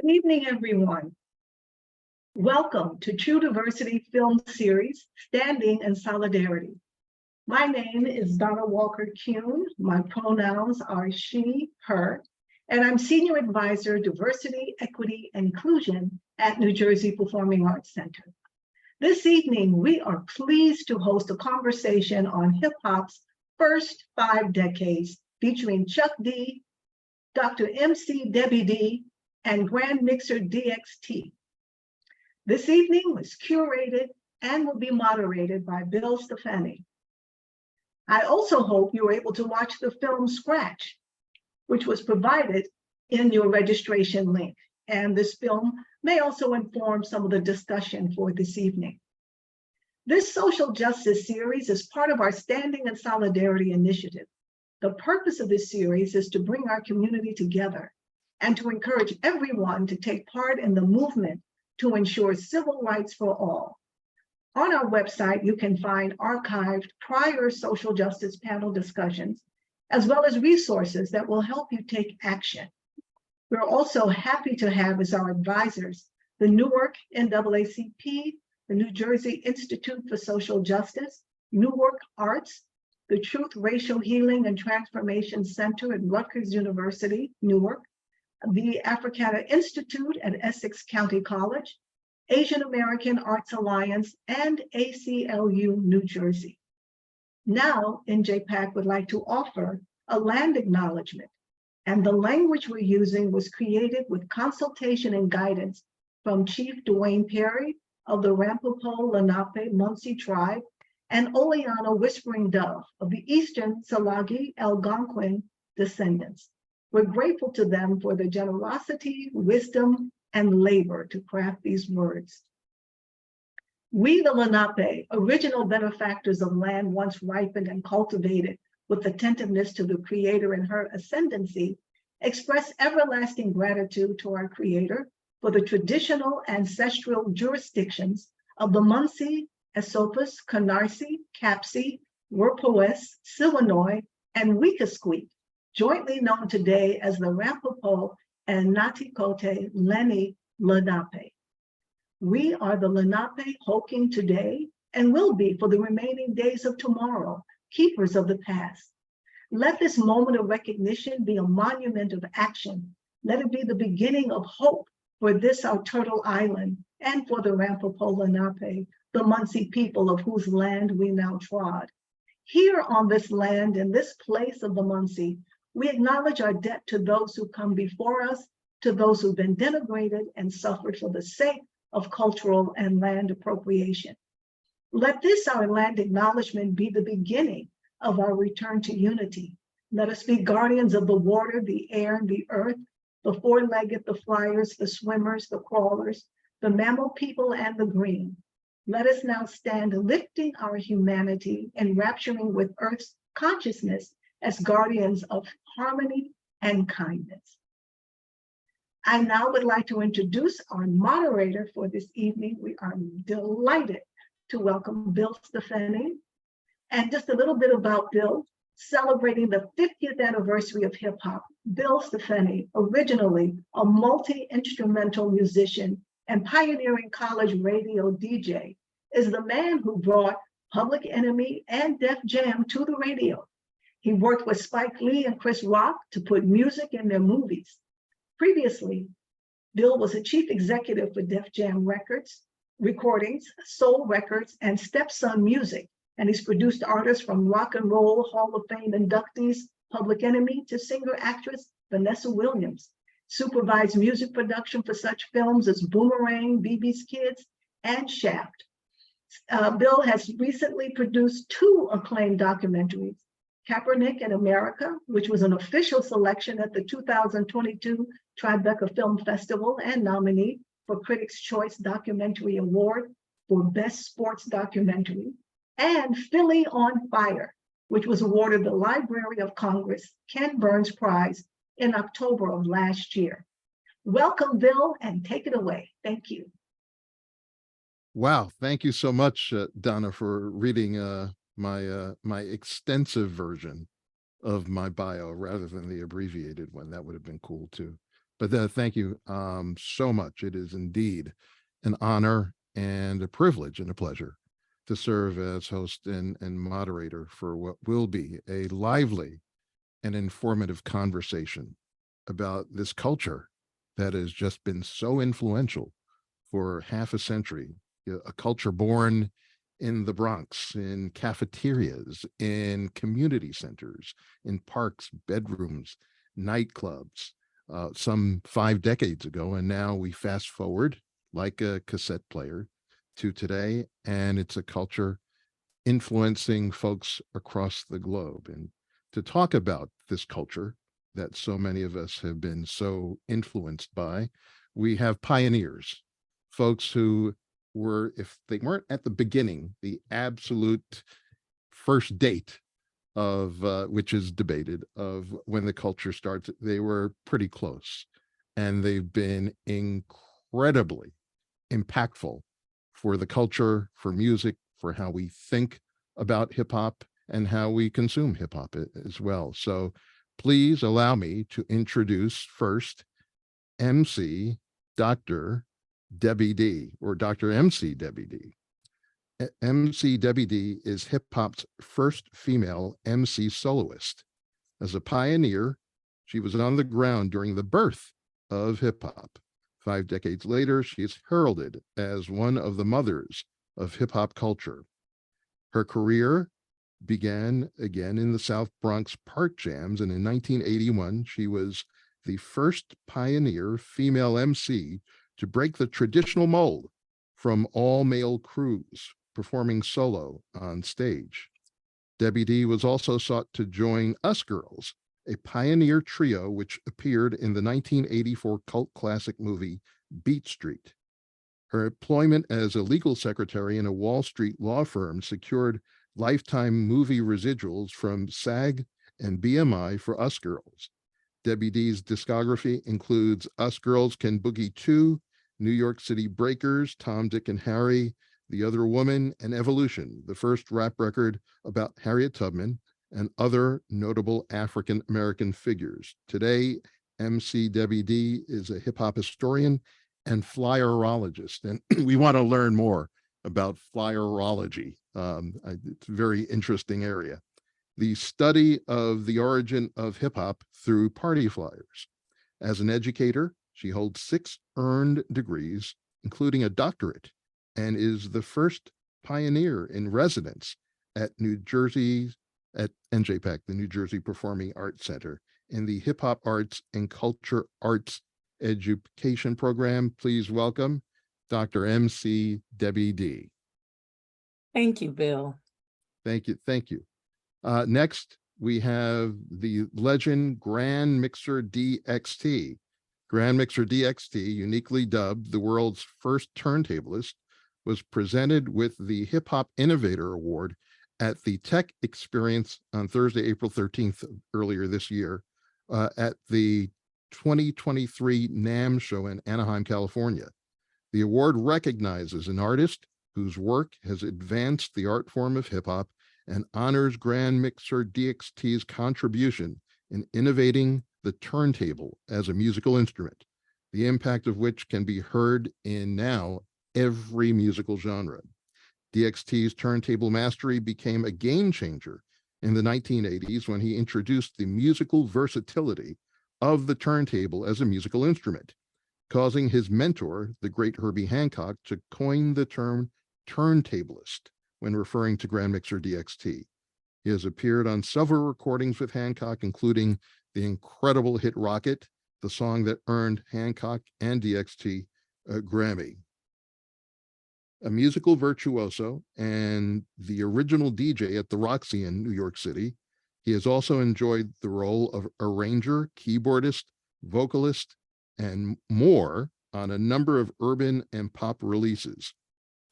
evening, everyone. Welcome to True Diversity Film Series, Standing in Solidarity. My name is Donna Walker-Kuhn. My pronouns are she, her, and I'm Senior Advisor, Diversity, Equity, and Inclusion at New Jersey Performing Arts Center. This evening, we are pleased to host a conversation on hip-hop's first 5 decades featuring Chuck D, Dr. MC Debbie D, and GrandMixer DXT. This evening was curated and will be moderated by Bill Stefani. I also hope you were able to watch the film Scratch, which was provided in your registration link. And this film may also inform some of the discussion for this evening. This social justice series is part of our Standing in Solidarity initiative. The purpose of this series is to bring our community together and to encourage everyone to take part in the movement to ensure civil rights for all. On our website, you can find archived prior social justice panel discussions, as well as resources that will help you take action. We're also happy to have as our advisors the Newark NAACP, the New Jersey Institute for Social Justice, Newark Arts, the Truth, Racial Healing and Transformation Center at Rutgers University, Newark, the Africana Institute at Essex County College, Asian American Arts Alliance, and ACLU New Jersey. Now, NJPAC would like to offer a land acknowledgement, and the language we're using was created with consultation and guidance from Chief Dwayne Perry of the Ramapo Lenape Munsee tribe and Oleana Whispering Dove of the Eastern Salagi Algonquin descendants. We're grateful to them for their generosity, wisdom, and labor to craft these words. We, the Lenape, original benefactors of land once ripened and cultivated with attentiveness to the Creator and her ascendancy, express everlasting gratitude to our Creator for the traditional ancestral jurisdictions of the Munsee, Esopus, Canarsie, Capsee, Werpowes, Silanoy, and Weekasqueak, jointly known today as the Ramapo and Natikote Lenni Lenape. We are the Lenape Hoking today and will be for the remaining days of tomorrow, keepers of the past. Let this moment of recognition be a monument of action. Let it be the beginning of hope for this our Turtle Island and for the Ramapo Lenape, the Munsee people of whose land we now trod. Here on this land, in this place of the Munsee, we acknowledge our debt to those who come before us, to those who've been denigrated and suffered for the sake of cultural and land appropriation. Let this, our land acknowledgement, be the beginning of our return to unity. Let us be guardians of the water, the air, and the earth, the four-legged, the flyers, the swimmers, the crawlers, the mammal people, and the green. Let us now stand lifting our humanity and rapturing with Earth's consciousness as guardians of harmony and kindness. I now would like to introduce our moderator for this evening. We are delighted to welcome Bill Stefani. And just a little bit about Bill, celebrating the 50th anniversary of hip hop. Bill Stefani, originally a multi-instrumental musician and pioneering college radio DJ, is the man who brought Public Enemy and Def Jam to the radio. He worked with Spike Lee and Chris Rock to put music in their movies. Previously, Bill was a chief executive for Def Jam Records, Recordings, Soul Records, and Stepson Music, and he's produced artists from Rock and Roll Hall of Fame inductees Public Enemy to singer-actress Vanessa Williams, supervised music production for such films as Boomerang, BB's Kids, and Shaft. Bill has recently produced 2 acclaimed documentaries, Kaepernick in America, which was an official selection at the 2022 Tribeca Film Festival and nominee for Critics' Choice Documentary Award for Best Sports Documentary, and Philly on Fire, which was awarded the Library of Congress Ken Burns Prize in October of last year. Welcome, Bill, and take it away. Thank you. Wow, thank you so much, Donna, for reading my extensive version of my bio rather than the abbreviated one. That would have been cool too. But thank you so much. It is indeed an honor and a privilege and a pleasure to serve as host and moderator for what will be a lively and informative conversation about this culture that has just been so influential for half a century, a culture born in the Bronx, in cafeterias, in community centers, in parks, bedrooms, nightclubs, some 5 decades ago. And now we fast forward like a cassette player to today, and it's a culture influencing folks across the globe. And to talk about this culture that so many of us have been so influenced by, we have pioneers, folks who were, if they weren't at the beginning, the absolute first date of which is debated, of when the culture starts, they were pretty close. And they've been incredibly impactful for the culture, for music, for how we think about hip hop and how we consume hip hop as well. So please allow me to introduce first MC Dr. Debbie D, or Dr. MC Debbie D. MC Debbie D is hip hop's first female MC soloist. As a pioneer, she was on the ground during the birth of hip hop. 5 decades later, she is heralded as one of the mothers of hip hop culture. Her career began again in the South Bronx park jams, and in 1981, she was the first pioneer female MC to break the traditional mold from all male crews performing solo on stage. Debbie D was also sought to join Us Girls, a pioneer trio which appeared in the 1984 cult classic movie Beat Street. Her employment as a legal secretary in a Wall Street law firm secured lifetime movie residuals from SAG and BMI for Us Girls. Debbie D's discography includes Us Girls Can Boogie 2, New York City Breakers, Tom, Dick, and Harry, The Other Woman, and Evolution, the first rap record about Harriet Tubman and other notable African-American figures. Today, MC Debbie D is a hip-hop historian and flyerologist, and we want to learn more about flyerology. It's a very interesting area. The study of the origin of hip-hop through party flyers. As an educator, she holds 6 earned degrees, including a doctorate, and is the first pioneer in residence at NJPAC, the New Jersey Performing Arts Center, in the Hip Hop Arts and Culture Arts Education Program. Please welcome Dr. MC Debbie D. Thank you, Bill. Thank you. Thank you. Next, we have the legend GrandMixer DXT. GrandMixer DXT, uniquely dubbed the world's first turntablist, was presented with the Hip Hop Innovator Award at the Tech Experience on Thursday, April 13th, earlier this year, at the 2023 NAMM show in Anaheim, California. The award recognizes an artist whose work has advanced the art form of hip hop and honors GrandMixer DXT's contribution in innovating the turntable as a musical instrument, the impact of which can be heard in now every musical genre. DXT's turntable mastery became a game changer in the 1980s when he introduced the musical versatility of the turntable as a musical instrument, causing his mentor, the great Herbie Hancock, to coin the term turntablist when referring to GrandMixer DXT. He has appeared on several recordings with Hancock, including the incredible hit Rocket, the song that earned Hancock and DXT a Grammy. A musical virtuoso and the original DJ at the Roxy in New York City, he has also enjoyed the role of arranger, keyboardist, vocalist, and more on a number of urban and pop releases.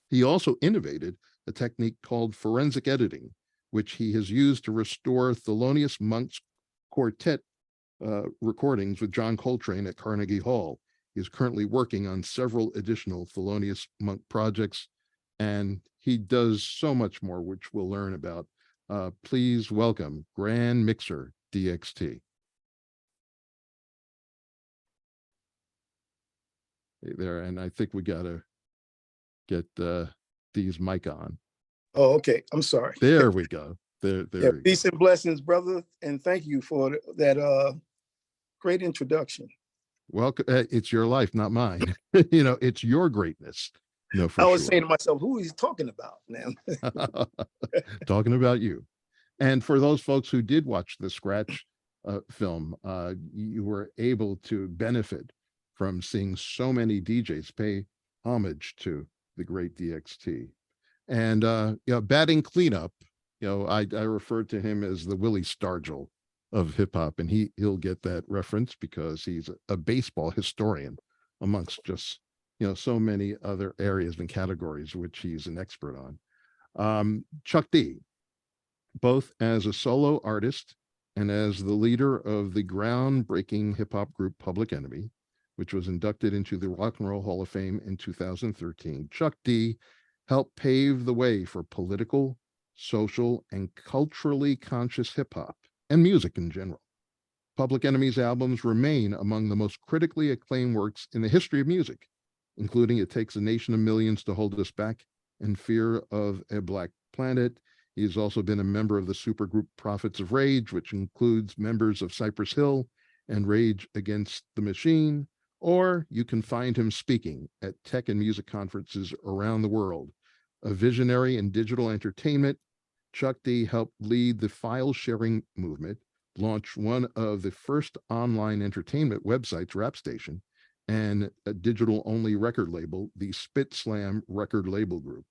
He also innovated a technique called forensic editing, which he has used to restore Thelonious Monk's quartet recordings with John Coltrane at Carnegie Hall. He is currently working on several additional Thelonious Monk projects, and he does so much more, which we'll learn about. Please welcome GrandMixer DXT. there, and I think we gotta get Dee's mic on. Oh, okay. I'm sorry. There we go. There Yeah, we peace and blessings, brother. And thank you for that great introduction. Welcome. It's your life, not mine. It's your greatness. No, for I was sure. saying to myself, who is he talking about, man? Talking about you. And for those folks who did watch the Scratch film, you were able to benefit from seeing so many DJs pay homage to the great DXT. And batting cleanup, I referred to him as the Willie Stargell of hip hop, and he'll get that reference because he's a baseball historian amongst just so many other areas and categories which he's an expert on. Chuck D, both as a solo artist and as the leader of the groundbreaking hip hop group Public Enemy, which was inducted into the Rock and Roll Hall of Fame in 2013. Chuck D helped pave the way for political, social, and culturally conscious hip hop and music in general. Public Enemy's albums remain among the most critically acclaimed works in the history of music, including It Takes a Nation of Millions to Hold Us Back and Fear of a Black Planet. He's also been a member of the supergroup Prophets of Rage, which includes members of Cypress Hill and Rage Against the Machine. Or you can find him speaking at tech and music conferences around the world. A visionary in digital entertainment, Chuck D helped lead the file sharing movement, launch one of the first online entertainment websites, Rap Station, and a digital-only record label, the Spit Slam Record Label Group.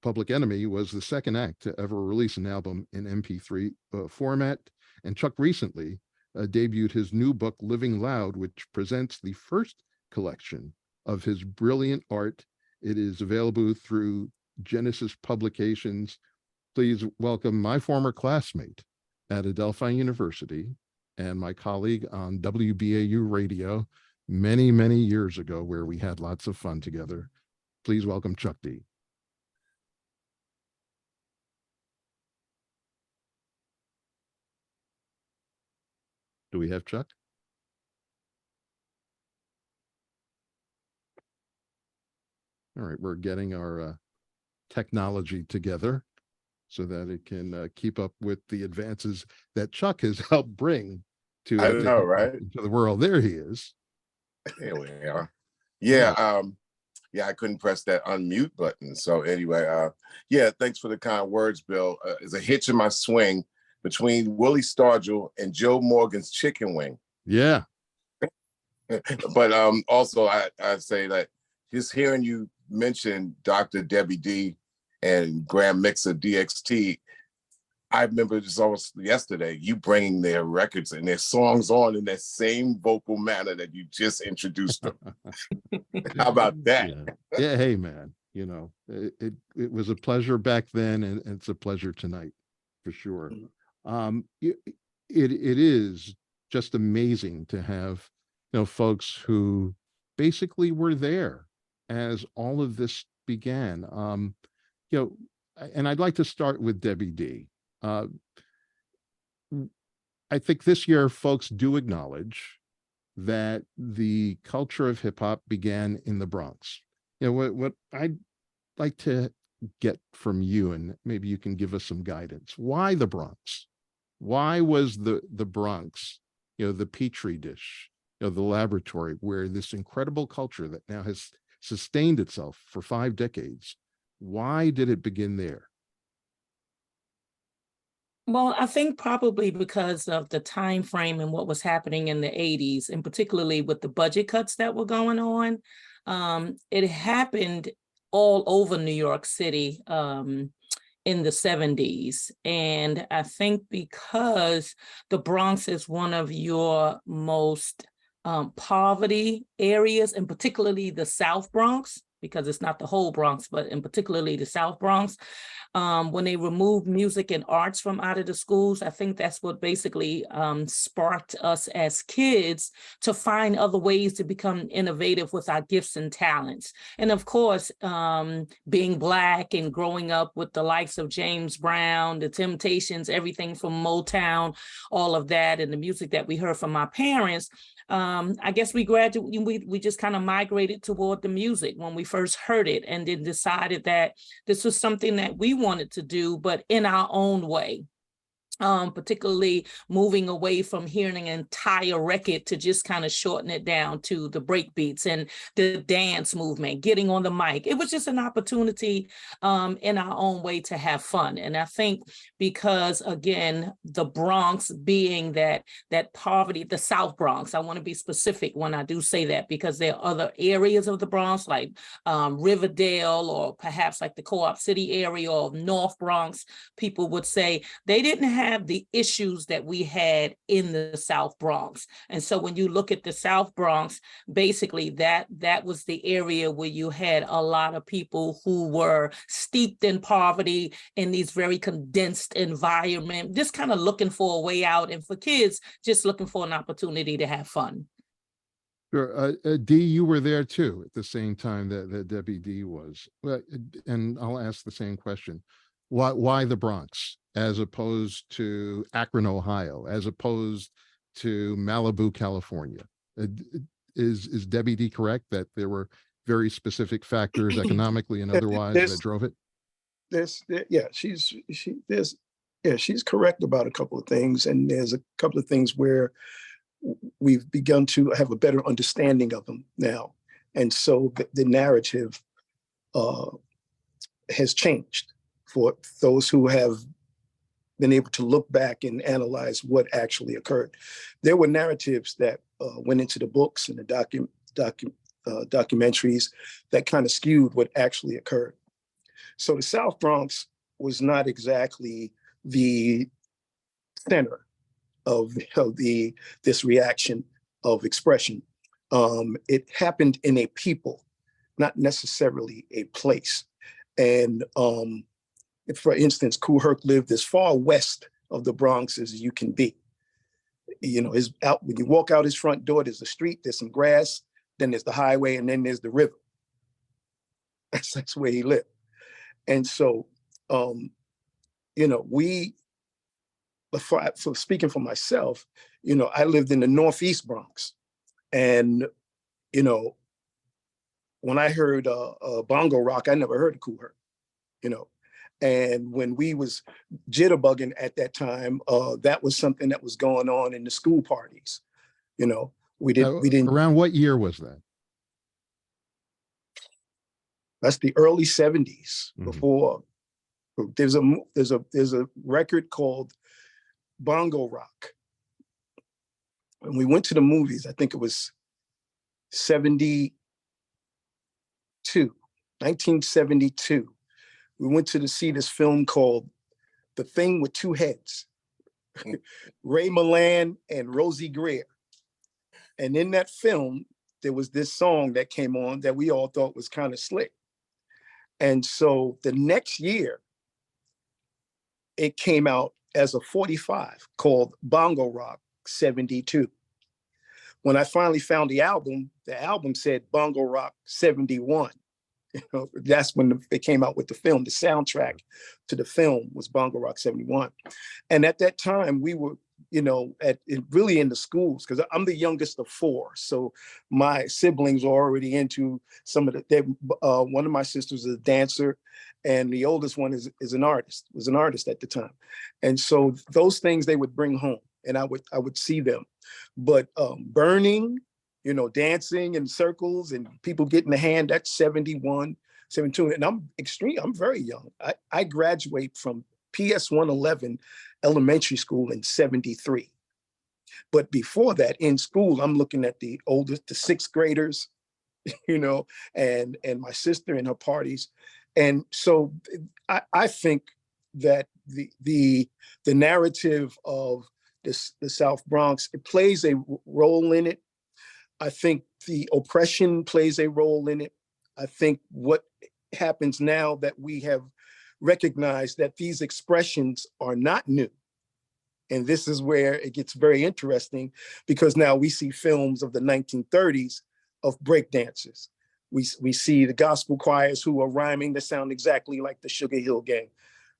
Public Enemy was the second act to ever release an album in MP3 format, and Chuck recently debuted his new book, Living Loud, which presents the first collection of his brilliant art. It is available through Genesis Publications. Please welcome my former classmate at Adelphi University and my colleague on WBAU radio many, many years ago, where we had lots of fun together. Please welcome Chuck D. Do we have Chuck? All right, we're getting our technology together so that it can keep up with the advances that Chuck has helped bring to the world. There he is. Here we are. Yeah, I couldn't press that unmute button. So anyway, thanks for the kind words, Bill. It's a hitch in my swing between Willie Stargell and Joe Morgan's Chicken Wing. Yeah. But also I say that just hearing you mention Dr. Debbie D and GrandMixer DXT, I remember just almost yesterday, you bringing their records and their songs on in that same vocal manner that you just introduced them. How about that? Yeah, hey man, it was a pleasure back then, and it's a pleasure tonight for sure. It is just amazing to have folks who basically were there as all of this began. And I'd like to start with Debbie D. I think this year folks do acknowledge that the culture of hip hop began in the Bronx. What I'd like to get from you, and maybe you can give us some guidance. Why the Bronx? Why was the Bronx, the petri dish, the laboratory where this incredible culture that now has sustained itself for 5 decades? Why did it begin there? Well, I think probably because of the time frame and what was happening in the 80s, and particularly with the budget cuts that were going on. It happened all over New York City in the 70s. And I think because the Bronx is one of your most poverty areas, and particularly the South Bronx, because it's not the whole Bronx, but in particularly the South Bronx, when they removed music and arts from out of the schools, I think that's what basically sparked us as kids to find other ways to become innovative with our gifts and talents. And of course, being Black and growing up with the likes of James Brown, the Temptations, everything from Motown, all of that, and the music that we heard from our parents, I guess we just kind of migrated toward the music when we first heard it, and then decided that this was something that we wanted to do, but in our own way. Particularly moving away from hearing an entire record to just kind of shorten it down to the break beats and the dance movement, getting on the mic. It was just an opportunity in our own way to have fun. And I think because, again, the Bronx being that poverty, the South Bronx, I want to be specific when I do say that, because there are other areas of the Bronx like Riverdale, or perhaps like the Co-op City area or North Bronx, people would say they didn't have the issues that we had in the South Bronx. And so when you look at the South Bronx, basically that was the area where you had a lot of people who were steeped in poverty in these very condensed environment, just kind of looking for a way out, and for kids, just looking for an opportunity to have fun. Sure. Dee, you were there too at the same time that Debbie D was. Well, and I'll ask the same question. Why the Bronx as opposed to Akron, Ohio, as opposed to Malibu, California? Is Debbie D correct that there were very specific factors economically and otherwise that drove it? She's correct about a couple of things, and there's a couple of things where we've begun to have a better understanding of them now, and so the narrative has changed for those who have been able to look back and analyze what actually occurred. There were narratives that went into the books and the documentaries that kind of skewed what actually occurred. So the South Bronx was not exactly the center of this reaction of expression. It happened in a people, not necessarily a place. And for instance, Kool Herc lived as far west of the Bronx as you can be. You know, when you walk out his front door, there's a street, there's some grass, then there's the highway, and then there's the river. That's where he lived. And so, you know, for speaking for myself, you know, I lived in the Northeast Bronx. And, you know, when I heard bongo rock, I never heard of Kool Herc, you know. And when we was jitterbugging at that time, that was something that was going on in the school parties. You know, we didn't. Around what year was that? That's the early 70s. Mhm. Before there's a record called Bongo Rock. When we went to the movies, I think it was 1972. We went to see this film called The Thing with Two Heads, Ray Milland and Rosie Greer. And in that film, there was this song that came on that we all thought was kind of slick. And so the next year, it came out as a 45 called Bongo Rock 72. When I finally found the album said Bongo Rock 71. You know, that's when they came out with the film. The soundtrack to the film was Bongo Rock 71. And at that time, we were, you know, really in the schools, because I'm the youngest of four. So my siblings are already into some of one of my sisters is a dancer, and the oldest one was an artist at the time. And so those things they would bring home, and I would see them. But burning, you know, dancing in circles and people getting the hand, that's 71, 72. And I'm very young. I graduate from PS 111 elementary school in 73. But before that, in school, I'm looking at the sixth graders, you know, and my sister and her parties. And so I think that the narrative of the South Bronx, it plays a role in it. I think the oppression plays a role in it. I think what happens now that we have recognized that these expressions are not new. And this is where it gets very interesting, because now we see films of the 1930s of breakdancers. We see the gospel choirs who are rhyming that sound exactly like the Sugar Hill Gang.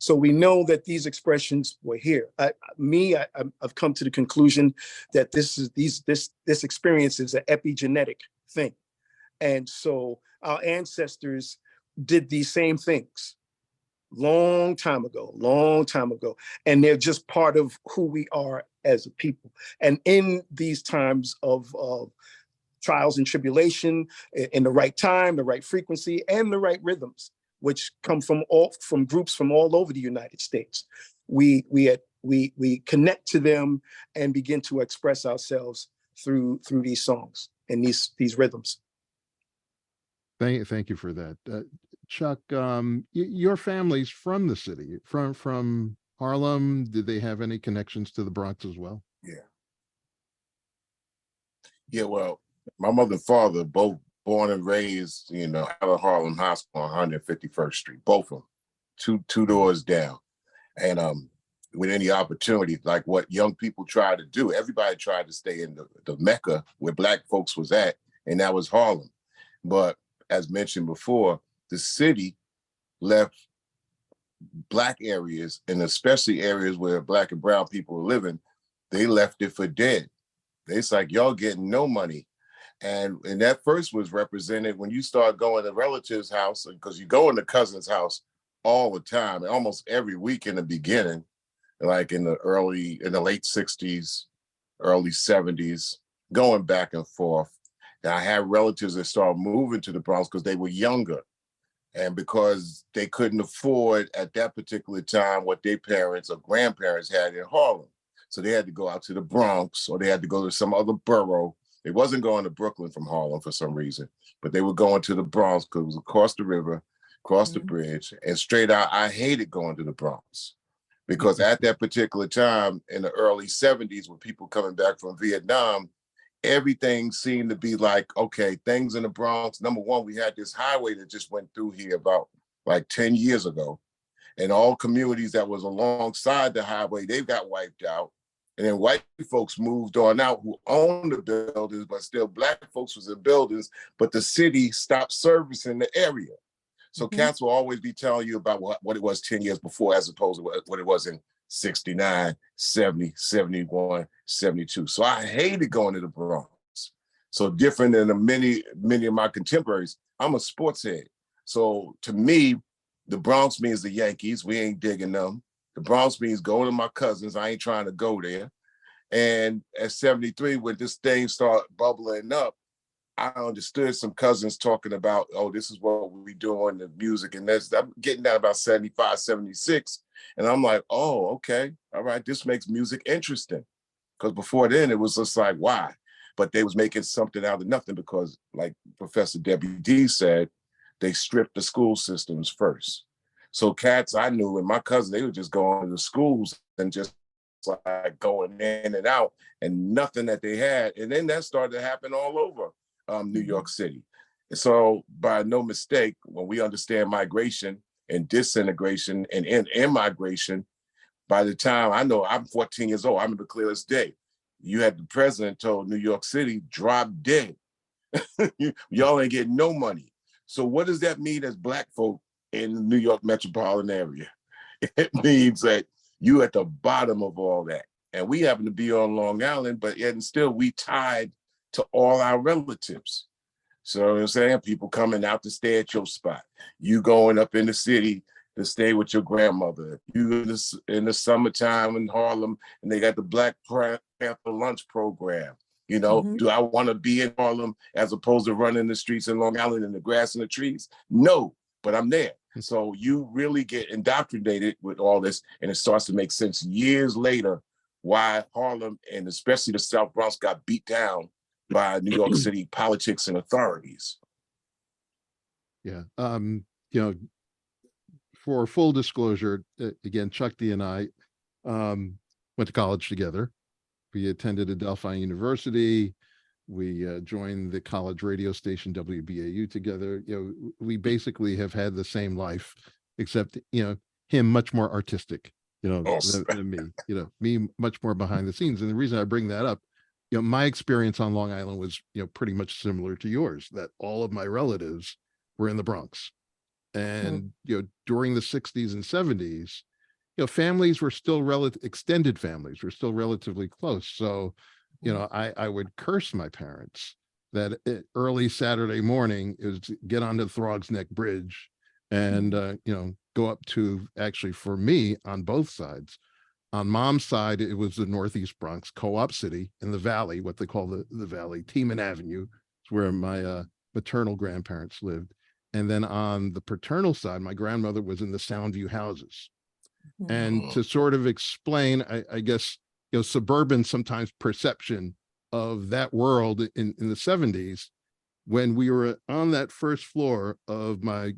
So we know that these expressions were here. I've come to the conclusion that this experience is an epigenetic thing. And so our ancestors did these same things long time ago. And they're just part of who we are as a people. And in these times of trials and tribulation, in the right time, the right frequency, and the right rhythms, which come from groups from all over the United States, we connect to them and begin to express ourselves through these songs and these rhythms. Thank you for that. Chuck, your family's from the city, from Harlem. Did they have any connections to the Bronx as well? Yeah, well, my mother and father both born and raised, out of Harlem High School on 151st Street, both of them, two doors down. And with any opportunity, like what young people try to do, everybody tried to stay in the Mecca where Black folks was at, and that was Harlem. But as mentioned before, the city left Black areas, and especially areas where Black and brown people were living, they left it for dead. It's like, y'all getting no money. And that first was represented when you start going to relatives' house, because you go in the cousin's house all the time, and almost every week in the beginning, like in the late 60s, early 70s, going back and forth. And I had relatives that started moving to the Bronx because they were younger, and because they couldn't afford at that particular time what their parents or grandparents had in Harlem. So they had to go out to the Bronx, or they had to go to some other borough. They wasn't going to Brooklyn from Harlem for some reason, but they were going to the Bronx because it was across the river, across the bridge, and straight out. I hated going to the Bronx because at that particular time in the early 70s, with people coming back from Vietnam, everything seemed to be like, okay, things in the Bronx. Number one, we had this highway that just went through here about like 10 years ago. And all communities that was alongside the highway, they got wiped out. And then white folks moved on out who owned the buildings, but still Black folks was in buildings, but the city stopped servicing the area. So cats will always be telling you about what it was 10 years before, as opposed to what it was in 69, 70, 71, 72. So I hated going to the Bronx. So different than many of my contemporaries, I'm a sports head. So to me, the Bronx means the Yankees. We ain't digging them. The Bronx means going to my cousins. I ain't trying to go there. And at 73, when this thing started bubbling up, I understood some cousins talking about, oh, this is what we doing, the music. And I'm getting down about 75, 76. And I'm like, oh, okay. All right. This makes music interesting. Because before then, it was just like, why? But they was making something out of nothing because, like Professor Debbie D said, they stripped the school systems first. So cats I knew and my cousins, they would just go on to the schools and just like going in and out and nothing that they had. And then that started to happen all over New York City. And so by no mistake, when we understand migration and disintegration and immigration, by the time I know I'm 14 years old, I remember clear as day, you had the president told New York City, drop dead. Y'all ain't getting no money. So what does that mean as Black folk in the New York metropolitan area? It means that you at the bottom of all that. And we happen to be on Long Island, but yet and still we tied to all our relatives. So I'm saying, people coming out to stay at your spot. You going up in the city to stay with your grandmother. You in the summertime in Harlem, and they got the Black Panther lunch program. Do I want to be in Harlem as opposed to running the streets in Long Island in the grass and the trees? No, but I'm there. So you really get indoctrinated with all this, and it starts to make sense years later why Harlem and especially the South Bronx got beat down by New York City politics and authorities. Yeah. For full disclosure, again, Chuck D and I went to college together. We attended Adelphi University. We joined the college radio station WBAU together. We basically have had the same life, except him much more artistic, than me. Me much more behind the scenes. And the reason I bring that up, my experience on Long Island was pretty much similar to yours. That all of my relatives were in the Bronx, and during the 60s and 70s, families were still extended families were still relatively close. So, I would curse my parents that early Saturday morning is get onto the Throgs Neck Bridge and, go up to, actually for me on both sides. On mom's side, it was the Northeast Bronx, Co-op City in the Valley, what they call the Valley, Tiemann Avenue, is where my maternal grandparents lived. And then on the paternal side, my grandmother was in the Soundview houses. And to sort of explain, I guess, suburban sometimes perception of that world in the 70s, when we were on that first floor of my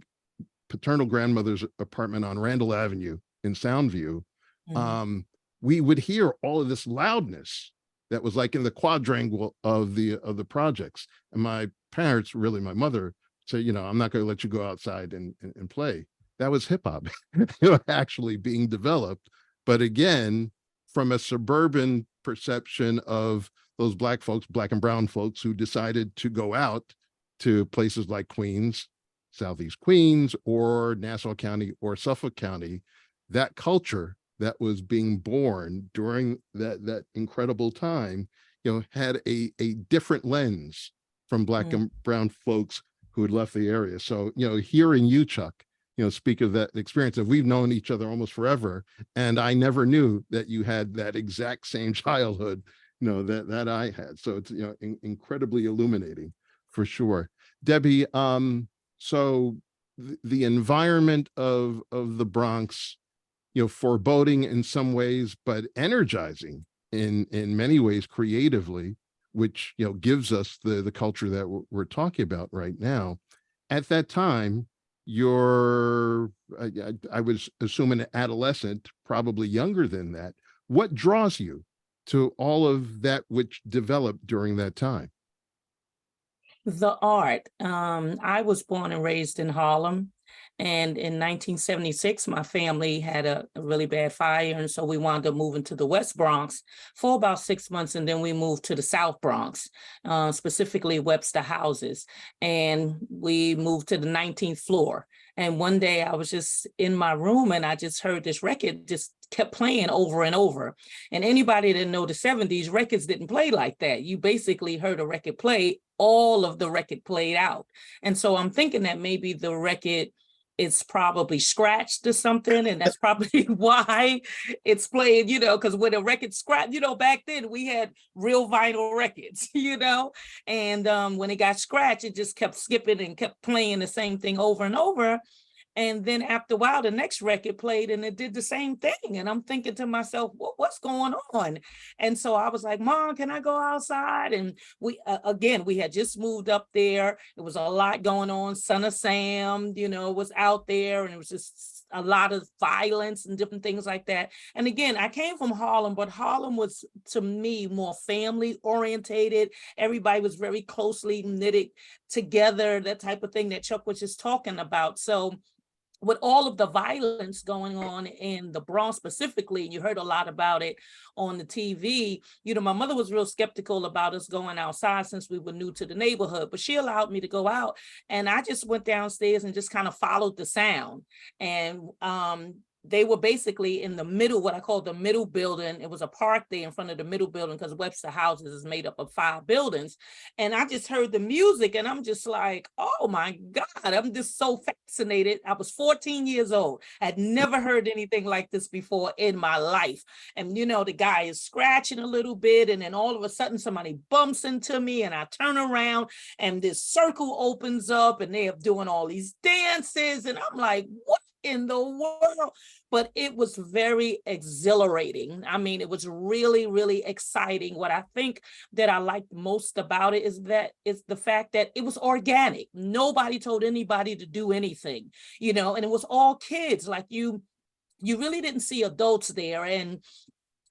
paternal grandmother's apartment on Randall Avenue in Soundview, we would hear all of this loudness that was like in the quadrangle of the projects. And my parents, really my mother, said, I'm not going to let you go outside and play. That was hip hop actually being developed. But again, from a suburban perception of those Black folks, Black and brown folks who decided to go out to places like Queens, Southeast Queens, or Nassau County or Suffolk County, that culture that was being born during that incredible time, had a different lens from Black and brown folks who had left the area. So, hearing you, Chuck, speak of that experience of we've known each other almost forever, and I never knew that you had that exact same childhood, that I had. So it's, incredibly illuminating for sure. Debbie, so the environment of the Bronx, foreboding in some ways, but energizing in many ways creatively, which, gives us the culture that we're talking about right now. At that time, I was assuming an adolescent, probably younger than that. What draws you to all of that which developed during that time? The art. I was born and raised in Harlem. And in 1976, my family had a really bad fire. And so we wound up moving to the West Bronx for about 6 months. And then we moved to the South Bronx, specifically Webster Houses. And we moved to the 19th floor. And one day I was just in my room and I just heard this record just kept playing over and over. And anybody that know the 70s, records didn't play like that. You basically heard a record play, all of the record played out. And so I'm thinking that maybe the record it's probably scratched or something, and that's probably why it's playing, because when a record scratched, back then we had real vinyl records, and when it got scratched, it just kept skipping and kept playing the same thing over and over. And then after a while, the next record played and it did the same thing. And I'm thinking to myself, what's going on? And so I was like, Mom, can I go outside? And we, again, we had just moved up there. It was a lot going on. Son of Sam, was out there, and it was just a lot of violence and different things like that. And again, I came from Harlem, but Harlem was, to me, more family orientated. Everybody was very closely knitted together, that type of thing that Chuck was just talking about. So with all of the violence going on in the Bronx specifically, and you heard a lot about it on the TV, my mother was real skeptical about us going outside since we were new to the neighborhood, but she allowed me to go out. And I just went downstairs and just kind of followed the sound. And they were basically in the middle, what I call the middle building. It was a park there in front of the middle building because Webster Houses is made up of 5 buildings. And I just heard the music and I'm just like, oh my God, I'm just so fascinated. I was 14 years old. I'd never heard anything like this before in my life. And the guy is scratching a little bit, and then all of a sudden somebody bumps into me and I turn around and this circle opens up and they're doing all these dances. And I'm like, what in the world? But it was very exhilarating. I mean, it was really, really exciting. What I think that I liked most about it is the fact that it was organic. Nobody told anybody to do anything, and it was all kids. Like you really didn't see adults there. And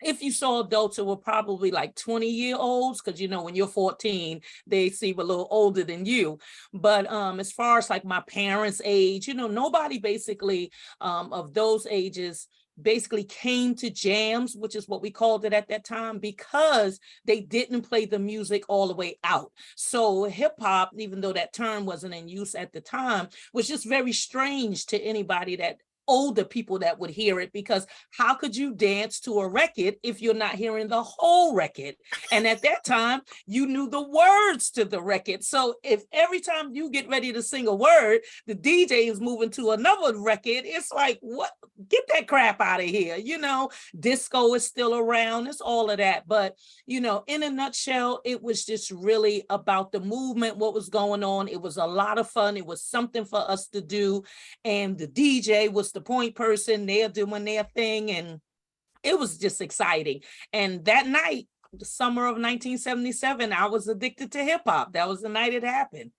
if you saw adults, it were probably like 20-year-olds, because when you're 14, they seem a little older than you. But as far as like my parents' age, nobody basically of those ages basically came to jams, which is what we called it at that time, because they didn't play the music all the way out. So hip hop, even though that term wasn't in use at the time, was just very strange to anybody that older people that would hear it, because how could you dance to a record if you're not hearing the whole record? And at that time, you knew the words to the record. So if every time you get ready to sing a word, the DJ is moving to another record, it's like, what? Get that crap out of here. You know, disco is still around. It's all of that. But, you know, in a nutshell, it was just really about the movement, what was going on. It was a lot of fun. It was something for us to do. And the DJ was the point person. They're doing their thing. And it was just exciting. And that night, the summer of 1977, I was addicted to hip hop. That was the night it happened.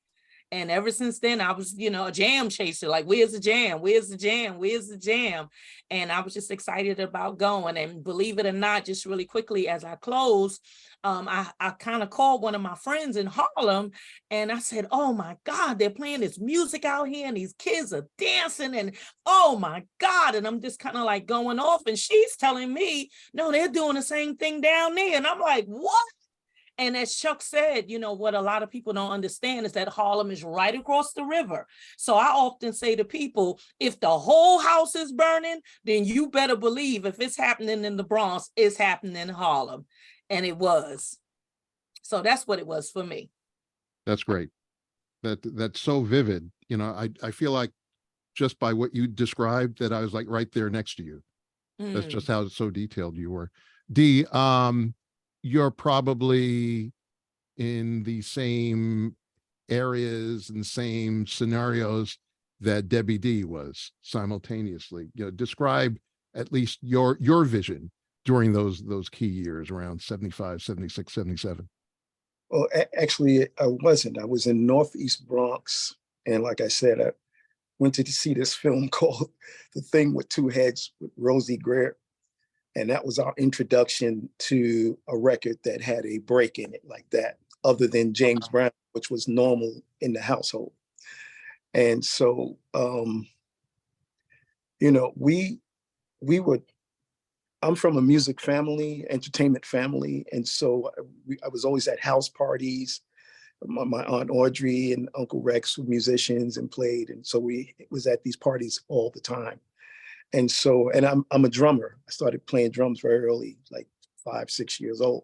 And ever since then, I was, you know, a jam chaser, like, where's the jam? Where's the jam? Where's the jam? And I was just excited about going. And believe it or not, just really quickly as I close, I kind of called one of my friends in Harlem and I said, oh my God, they're playing this music out here and these kids are dancing and oh my God. And I'm just kind of like going off and she's telling me, no, they're doing the same thing down there. And I'm like, what? And as Chuck said, you know, what a lot of people don't understand is that Harlem is right across the river. So I often say to people, if the whole house is burning, then you better believe if it's happening in the Bronx, it's happening in Harlem. And it was. So that's what it was for me. That's great. That's so vivid. You know, I feel like just by what you described that I was like right there next to you. That's just how so detailed you were. Dee, you're probably in the same areas and same scenarios that Debbie D was simultaneously. You know, describe at least your vision during those key years around 75, 76, 77. Well, actually, I wasn't. I was in Northeast Bronx. And like I said, I went to see this film called The Thing with Two Heads with Rosie Greer. And that was our introduction to a record that had a break in it like that, other than James Brown, which was normal in the household. And so, you know, I'm from a music family, entertainment family. And so I was always at house parties. My Aunt Audrey and Uncle Rex were musicians and played. And so we was at these parties all the time. And so, and I'm a drummer. I started playing drums very early, like 5, 6 years old.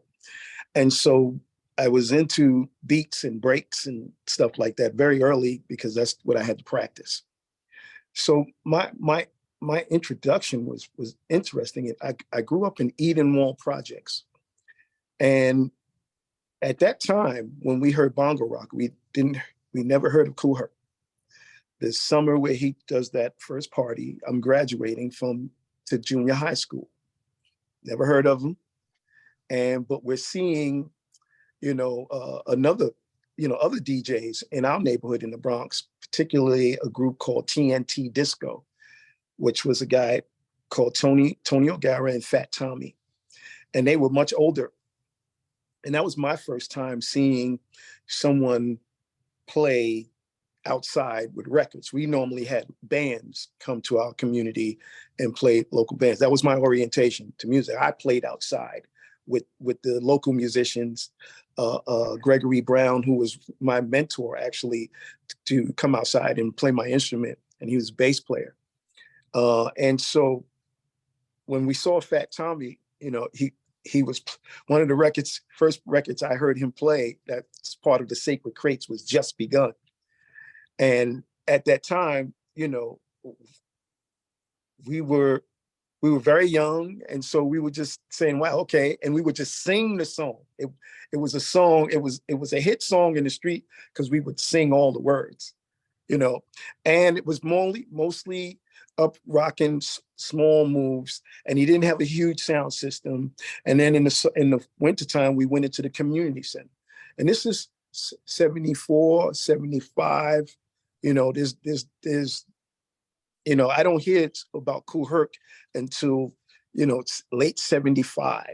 And so I was into beats and breaks and stuff like that very early because that's what I had to practice. So my introduction was interesting. I grew up in Eden Wall Projects. And at that time, when we heard bongo rock, we never heard of Kool Herc. This summer where he does that first party, I'm graduating to junior high school. Never heard of him. But we're seeing, you know, other DJs in our neighborhood in the Bronx, particularly a group called TNT Disco, which was a guy called Tony O'Gara and Fat Tommy. And they were much older. And that was my first time seeing someone play outside with records. We normally had bands come to our community and play local bands. That was my orientation to music. I played outside with the local musicians, Gregory Brown, who was my mentor actually, to come outside and play my instrument, and he was a bass player. And so when we saw Fat Tommy, you know, he was one of the first records I heard him play that's part of the Sacred Crates was Just Begun. And at that time, you know, we were very young. And so we were just saying, wow, okay. And we would just sing the song. It was a song, it was a hit song in the street because we would sing all the words, you know, and it was mostly up rocking small moves, and he didn't have a huge sound system. And then in the wintertime, we went into the community center. And this is 74, 75. You know, there's, you know, I don't hear it about Kool Herc until, you know, it's late 75,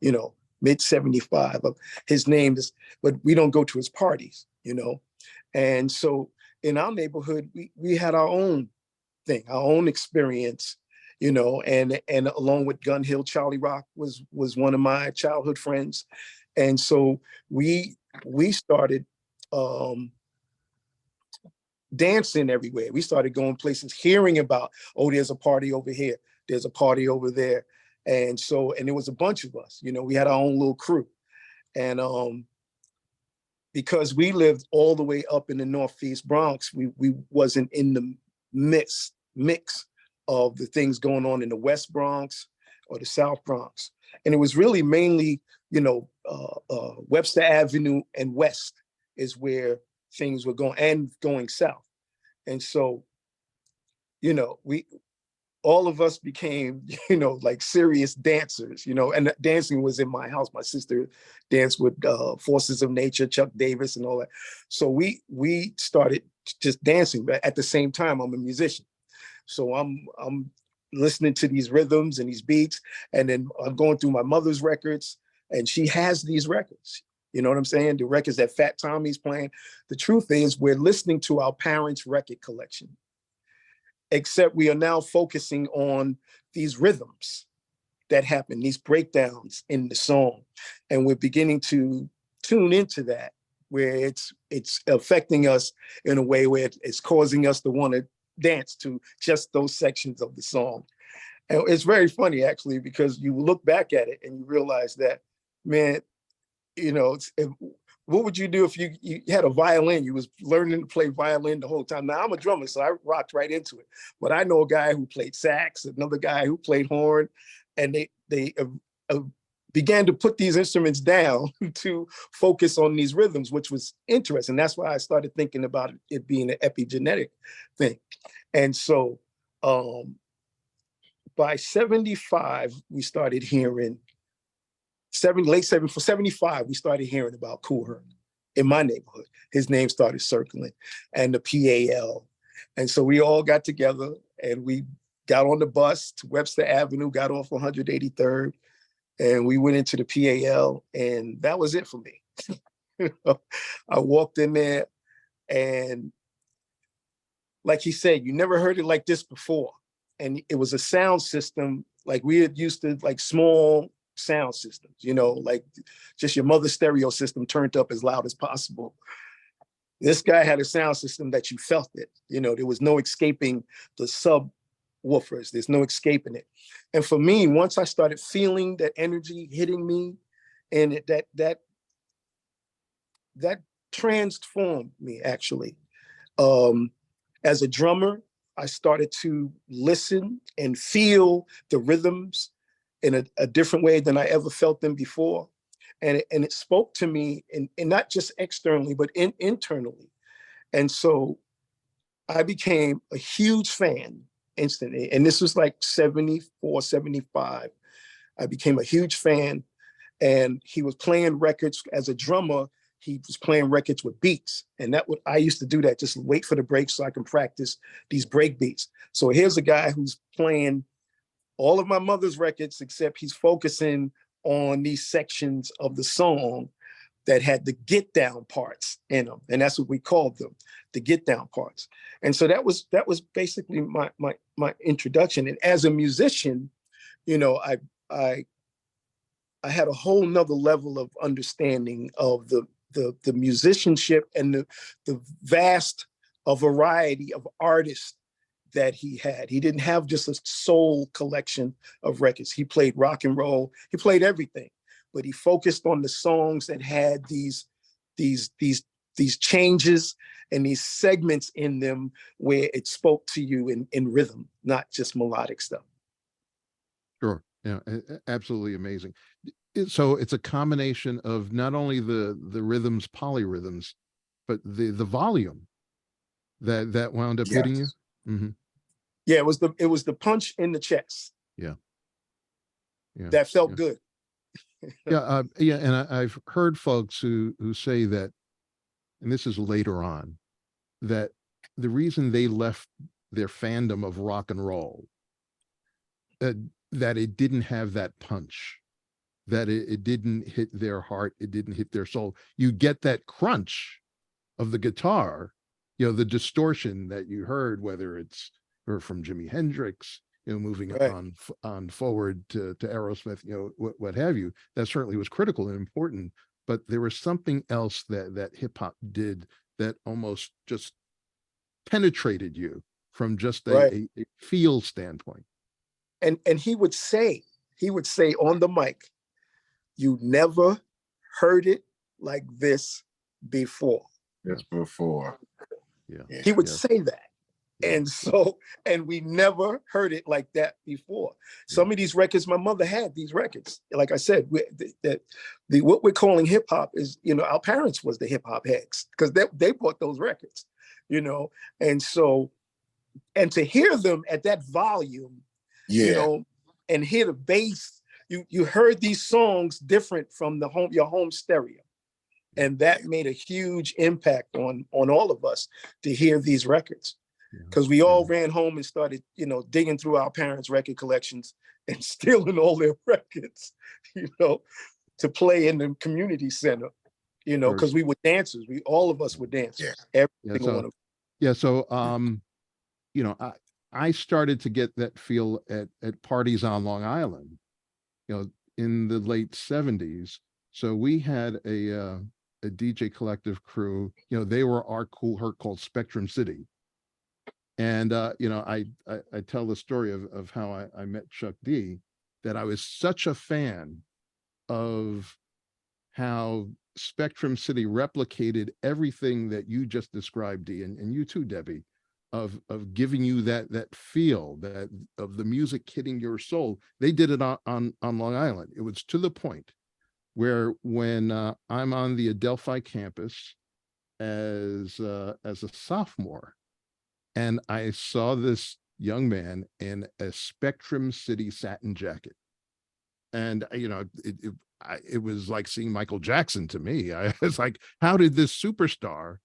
you know, mid 75. His name is, but we don't go to his parties, you know. And so in our neighborhood, we had our own thing, our own experience, you know, and along with Gun Hill, Charlie Rock was one of my childhood friends. And so we started dancing everywhere. We started going places, hearing about, oh, there's a party over here, there's a party over there. And so, and there was a bunch of us, we had our own little crew. And because we lived all the way up in the Northeast Bronx, we wasn't in the mix of the things going on in the West Bronx or the South Bronx. And it was really mainly, Webster Avenue and West is where things were going, and going south. And so, all of us became, like serious dancers, and dancing was in my house. My sister danced with Forces of Nature, Chuck Davis and all that. So we started just dancing, but at the same time, I'm a musician. So I'm listening to these rhythms and these beats, and then I'm going through my mother's records, and she has these records. You know what I'm saying? The records that Fat Tommy's playing. The truth is, we're listening to our parents' record collection, except we are now focusing on these rhythms that happen, these breakdowns in the song. And we're beginning to tune into that, where it's affecting us in a way where it's causing us to want to dance to just those sections of the song. And it's very funny, actually, because you look back at it and you realize that, man, what would you do if you had a violin? You was learning to play violin the whole time. Now, I'm a drummer, so I rocked right into it. But I know a guy who played sax, another guy who played horn, and they began to put these instruments down to focus on these rhythms, which was interesting. That's why I started thinking about it being an epigenetic thing. And so by 75, we started hearing, late 75, we started hearing about Kool Herc in my neighborhood. His name started circling, and the PAL. And so we all got together and we got on the bus to Webster Avenue, got off 183rd, and we went into the PAL, and that was it for me. I walked in there, and like he said, you never heard it like this before. And it was a sound system, like we had used to, like small sound systems, like just your mother's stereo system turned up as loud as possible. This guy had a sound system that you felt it. There was no escaping the subwoofers. There's no escaping it. And for me, once I started feeling that energy hitting me, and that transformed me, actually. As a drummer, I started to listen and feel the rhythms in a different way than I ever felt them before. And it spoke to me, and not just externally, but internally. And so I became a huge fan instantly. And this was like 74, 75. I became a huge fan. And he was playing records as a drummer. He was playing records with beats. And I used to do that, just wait for the break so I can practice these break beats. So here's a guy who's playing all of my mother's records, except he's focusing on these sections of the song that had the get down parts in them. And that's what we called them, the get down parts. And so that was basically my introduction. And as a musician, I had a whole nother level of understanding of the musicianship and the vast variety of artists that he had. He didn't have just a soul collection of records. He played rock and roll. He played everything, but he focused on the songs that had these changes and these segments in them where it spoke to you in rhythm, not just melodic stuff. Sure. Yeah, absolutely amazing. So it's a combination of not only the rhythms, polyrhythms, but the volume that wound up hitting you. Mm-hmm. Yeah, it was the punch in the chest. Yeah. That felt good. Yeah. And I've heard folks who say that, and this is later on, that the reason they left their fandom of rock and roll, that it didn't have that punch, that it didn't hit their heart, it didn't hit their soul. You get that crunch of the guitar, the distortion that you heard, whether it's from Jimi Hendrix, moving right on forward to Aerosmith, what have you. That certainly was critical and important, but there was something else that hip hop did that almost just penetrated you from just Right. a feel standpoint. And he would say on the mic, you never heard it like this before. Just before. Yeah. He would Yeah. say that. Yeah. And we never heard it like that before. Some of these records, my mother had these records. Like I said, what we're calling hip hop is, our parents was the hip hop heads because they bought those records, and so, and to hear them at that volume, and hear the bass, you heard these songs different from your home stereo. And that made a huge impact on all of us to hear these records. Because we all ran home and started, digging through our parents' record collections and stealing all their records, to play in the community center, because we were dancers. All of us were dancers. Every single one of them. So, I started to get that feel at parties on Long Island, in the late 70s. So we had a DJ collective crew, they were our cool herd called Spectrum City. And, I tell the story of how I met Chuck D, that I was such a fan of how Spectrum City replicated everything that you just described, D, and you too, Debbie, of giving you that feel that of the music hitting your soul. They did it on Long Island. It was to the point where when I'm on the Adelphi campus as a sophomore, and I saw this young man in a Spectrum City satin jacket, and it was like seeing Michael Jackson to me. I was like, how did this superstar,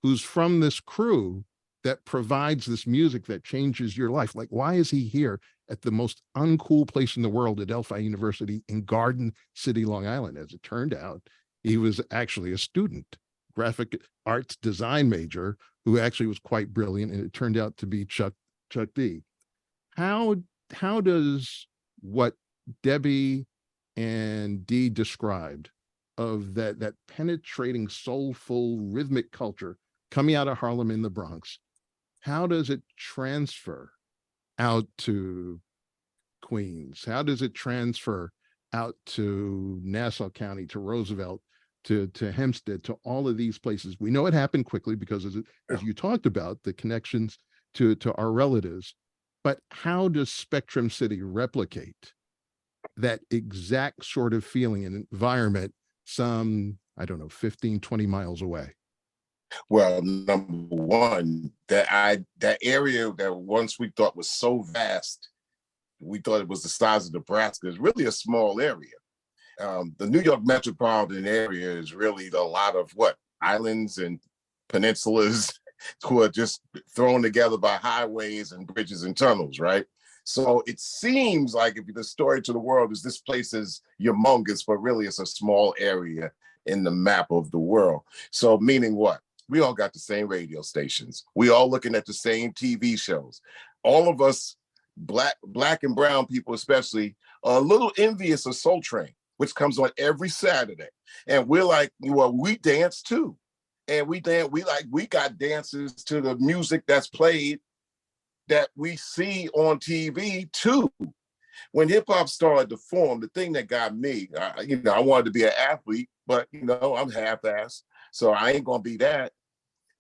who's from this crew that provides this music that changes your life, like why is he here at the most uncool place in the world, Adelphi University in Garden City, Long Island? As it turned out, he was actually a student, graphic arts design major, who actually was quite brilliant, and it turned out to be Chuck D. How does what Debbie and Dee described of that penetrating, soulful, rhythmic culture coming out of Harlem in the Bronx, how does it transfer out to Queens? How does it transfer out to Nassau County, to Roosevelt, to Hempstead, to all of these places? We know it happened quickly because as you talked about, the connections to our relatives, but how does Spectrum City replicate that exact sort of feeling and environment some, 15, 20 miles away? Well, number one, that area that once we thought was so vast, we thought it was the size of Nebraska, is really a small area. The New York metropolitan area is really a lot of islands and peninsulas who are just thrown together by highways and bridges and tunnels, right? So it seems like if the story to the world is this place is humongous, but really it's a small area in the map of the world. So meaning what? We all got the same radio stations. We all looking at the same TV shows. All of us, black and brown people especially, are a little envious of Soul Train, which comes on every Saturday. And we're like, we dance too. And we got dances to the music that's played that we see on TV too. When hip hop started to form, the thing that got me, I wanted to be an athlete, but I'm half-assed, so I ain't gonna be that.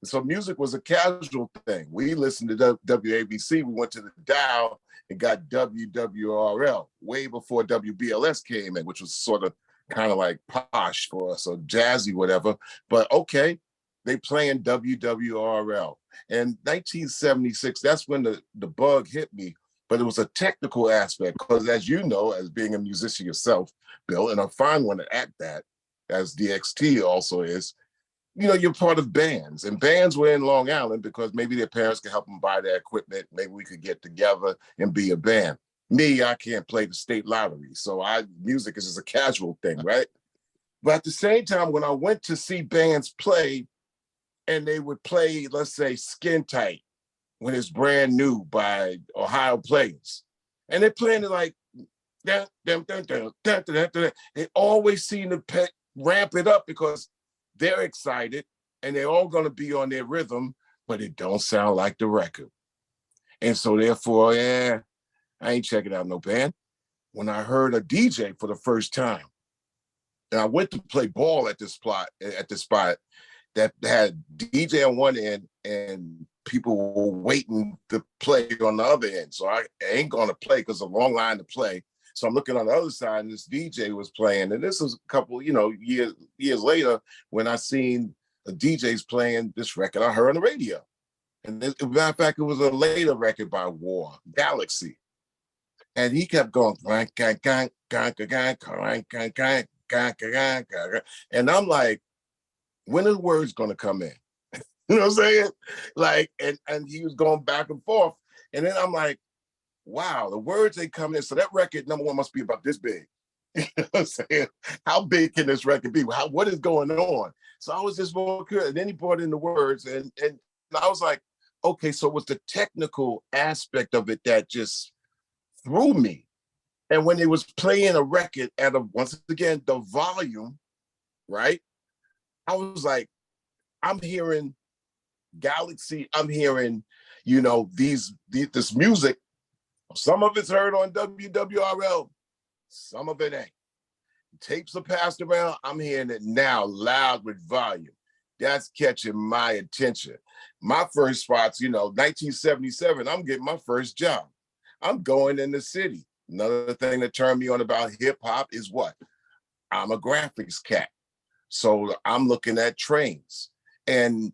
So music was a casual thing. We listened to WABC, we went to the dial and got WWRL way before WBLS came in, which was sort of kind of like posh for us or jazzy, whatever. But okay, they playing WWRL. And 1976, that's when the bug hit me. But it was a technical aspect, because as you know, as being a musician yourself, Bill, and a fine one at that, as DXT also is, you're part of bands, and bands were in Long Island because maybe their parents could help them buy their equipment. Maybe we could get together and be a band. Me, I can't play the state lottery. So music is just a casual thing, right? But at the same time, when I went to see bands play, and they would play, let's say, Skin Tight, when it's brand new by Ohio Players, and they're playing it like, they always seem to ramp it up because they're excited and they're all going to be on their rhythm, but it don't sound like the record. And so therefore, I ain't checking out no band. When I heard a DJ for the first time, and I went to play ball at this spot that had DJ on one end and people were waiting to play on the other end. So I ain't gonna play because it's a long line to play. So I'm looking on the other side and this DJ was playing. And this was a couple, years later when I seen the DJs playing this record I heard on the radio. And as a matter of fact, it was a later record by War, Galaxy. And he kept going, and I'm like, when are the words gonna come in? You know what I'm saying? Like, and he was going back and forth. And then I'm like, wow, the words ain't coming in. So that record, number one, must be about this big. You know what I'm saying? How big can this record be? What is going on? So I was just more curious. And then he brought in the words and I was like, okay, so it was the technical aspect of it that just threw me. And when they was playing a record at once again, the volume, right? I was like, I'm hearing Galaxy, I'm hearing, this music. Some of it's heard on WWRL, some of it ain't. Tapes are passed around, I'm hearing it now loud with volume. That's catching my attention. My first spots, 1977, I'm getting my first job. I'm going in the city. Another thing that turned me on about hip hop is what? I'm a graphics cat. So I'm looking at trains and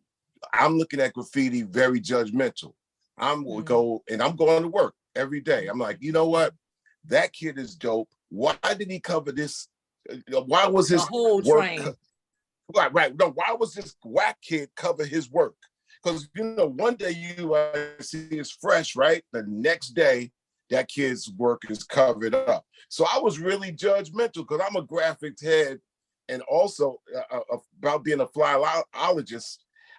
I'm looking at graffiti very judgmental. I'm going to work every day. I'm like, you know what? That kid is dope. Why did he cover this? Why was his whole work? train? Right. No, why was this whack kid cover his work? Because, one day you see it's fresh, right? The next day, that kid's work is covered up. So I was really judgmental because I'm a graphics head and also about being a flyologist.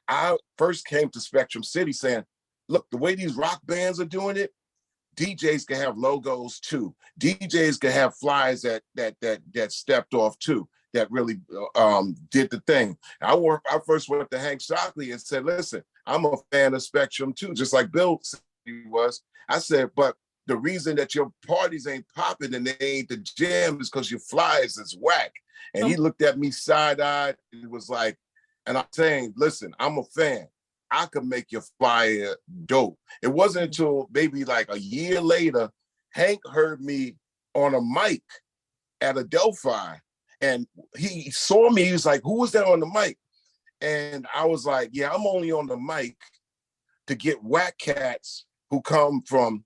I first came to Spectrum City saying, look, the way these rock bands are doing it, DJs can have logos too. DJs can have flyers that stepped off too, that really did the thing. I first went to Hank Shockley and said, listen, I'm a fan of Spectrum too, just like Bill said he was. I said, but the reason that your parties ain't popping and they ain't the jam is because your flyers is whack. And he looked at me side-eyed and was like, and I'm saying, listen, I'm a fan. I could make your flyer dope. It wasn't until maybe like a year later, Hank heard me on a mic at Adelphi and he saw me. He was like, who was that on the mic? And I was like, yeah, I'm only on the mic to get whack cats who come from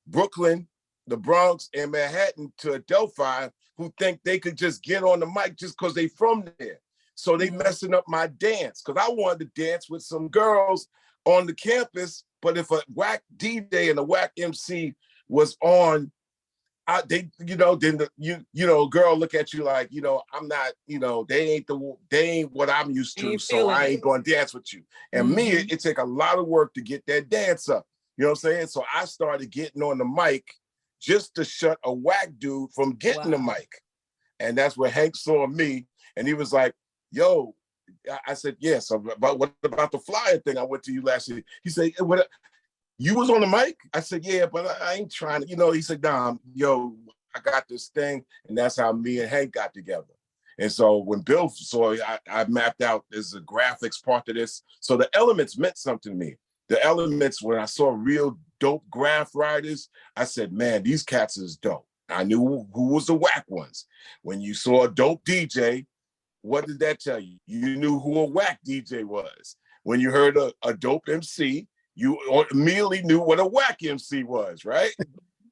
Brooklyn, the Bronx, and Manhattan to Adelphi who think they could just get on the mic just because they from there. So they messing up my dance because I wanted to dance with some girls on the campus. But if a whack DJ and a whack MC was on, then girl look at you like, I'm not, they ain't what I'm used to. So I ain't going to dance with you. And me, it take a lot of work to get that dance up. You know what I'm saying? So I started getting on the mic just to shut a whack dude from getting the mic. And that's where Hank saw me. And he was like, yo, I said, yes. But what about the flyer thing I went to you last year? He said, what? You was on the mic? I said, yeah, but I ain't trying to, he said, nah, yo, I got this thing. And that's how me and Hank got together. And so when Bill saw it, I mapped out there's a graphics part of this. So the elements meant something to me. The elements, when I saw real dope graph writers, I said, man, these cats is dope. I knew who was the whack ones. When you saw a dope DJ, what did that tell you? You knew who a whack DJ was. When you heard a dope MC, you immediately knew what a whack MC was, right?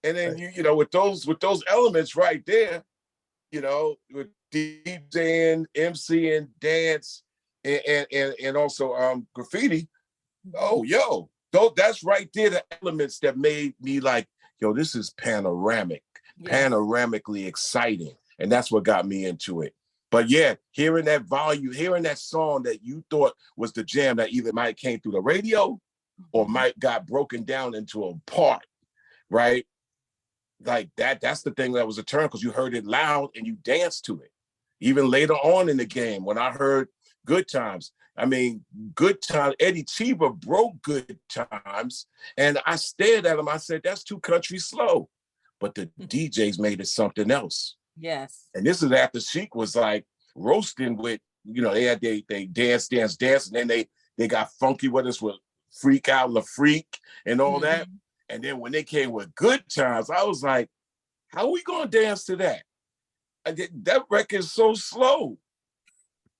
And then with those elements right there, with DJing, MCing, dance, and also graffiti. Oh, that's right there, the elements that made me like, this is panoramically exciting. And that's what got me into it. But yeah, hearing that volume, hearing that song that you thought was the jam that either might came through the radio or might got broken down into a part, right? Like that's the thing that was a turn because you heard it loud and you danced to it. Even later on in the game, when I heard Good Times, I mean, Good Time, Eddie Cheever broke Good Times. And I stared at him. I said, that's too country slow. But the DJs made it something else. Yes. And this is after Chic was like roasting with, they had they dance, and then they got funky with us with Freak Out La Freak and all that. And then when they came with Good Times, I was like, how are we gonna dance to that? That record is so slow.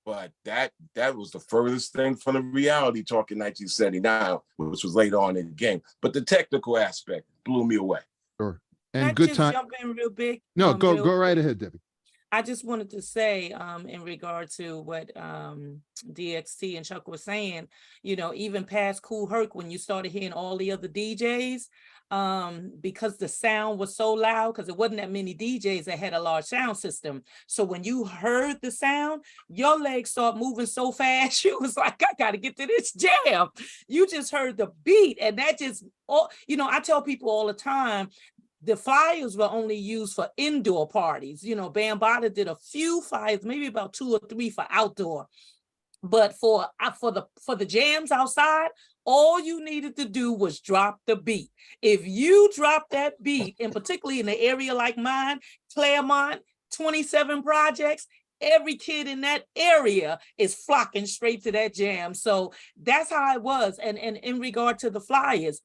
But that was the furthest thing from the reality talk in 1979, which was later on in the game. But the technical aspect blew me away. Sure. Can I And Good just Time. jump in real big? No, go right ahead, Debbie. I just wanted to say, in regard to what DXT and Chuck was saying, even past Kool Herc, when you started hearing all the other DJs, because the sound was so loud, because it wasn't that many DJs that had a large sound system. So when you heard the sound, your legs start moving so fast, you was like, I got to get to this jam. You just heard the beat, and that just, I tell people all the time, the flyers were only used for indoor parties. Bambaataa did a few flyers, maybe about 2 or 3 for outdoor. But for the jams outside, all you needed to do was drop the beat. If you drop that beat, and particularly in an area like mine, Claremont, 27 projects, every kid in that area is flocking straight to that jam. So that's how it was. And in regard to the flyers,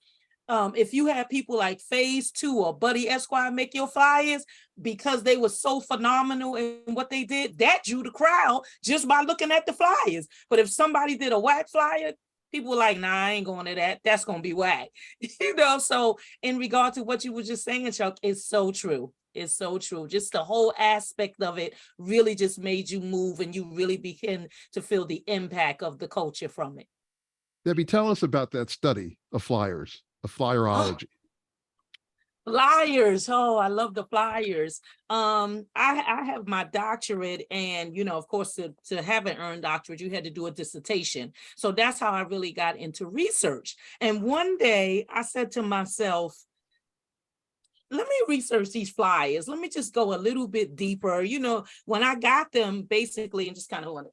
if you have people like Phase 2 or Buddy Esquire make your flyers, because they were so phenomenal in what they did, that drew the crowd just by looking at the flyers. But if somebody did a whack flyer, people were like, nah, I ain't going to that. That's going to be whack. So in regard to what you were just saying, Chuck, it's so true. It's so true. Just the whole aspect of it really just made you move, and you really begin to feel the impact of the culture from it. Debbie, tell us about that study of flyers. A flyerology. Flyers. Oh, I love the flyers. I have my doctorate, and of course, to have an earned doctorate, you had to do a dissertation. So that's how I really got into research. And one day I said to myself, let me research these flyers. Let me just go a little bit deeper. When I got them, basically, and just kind of want to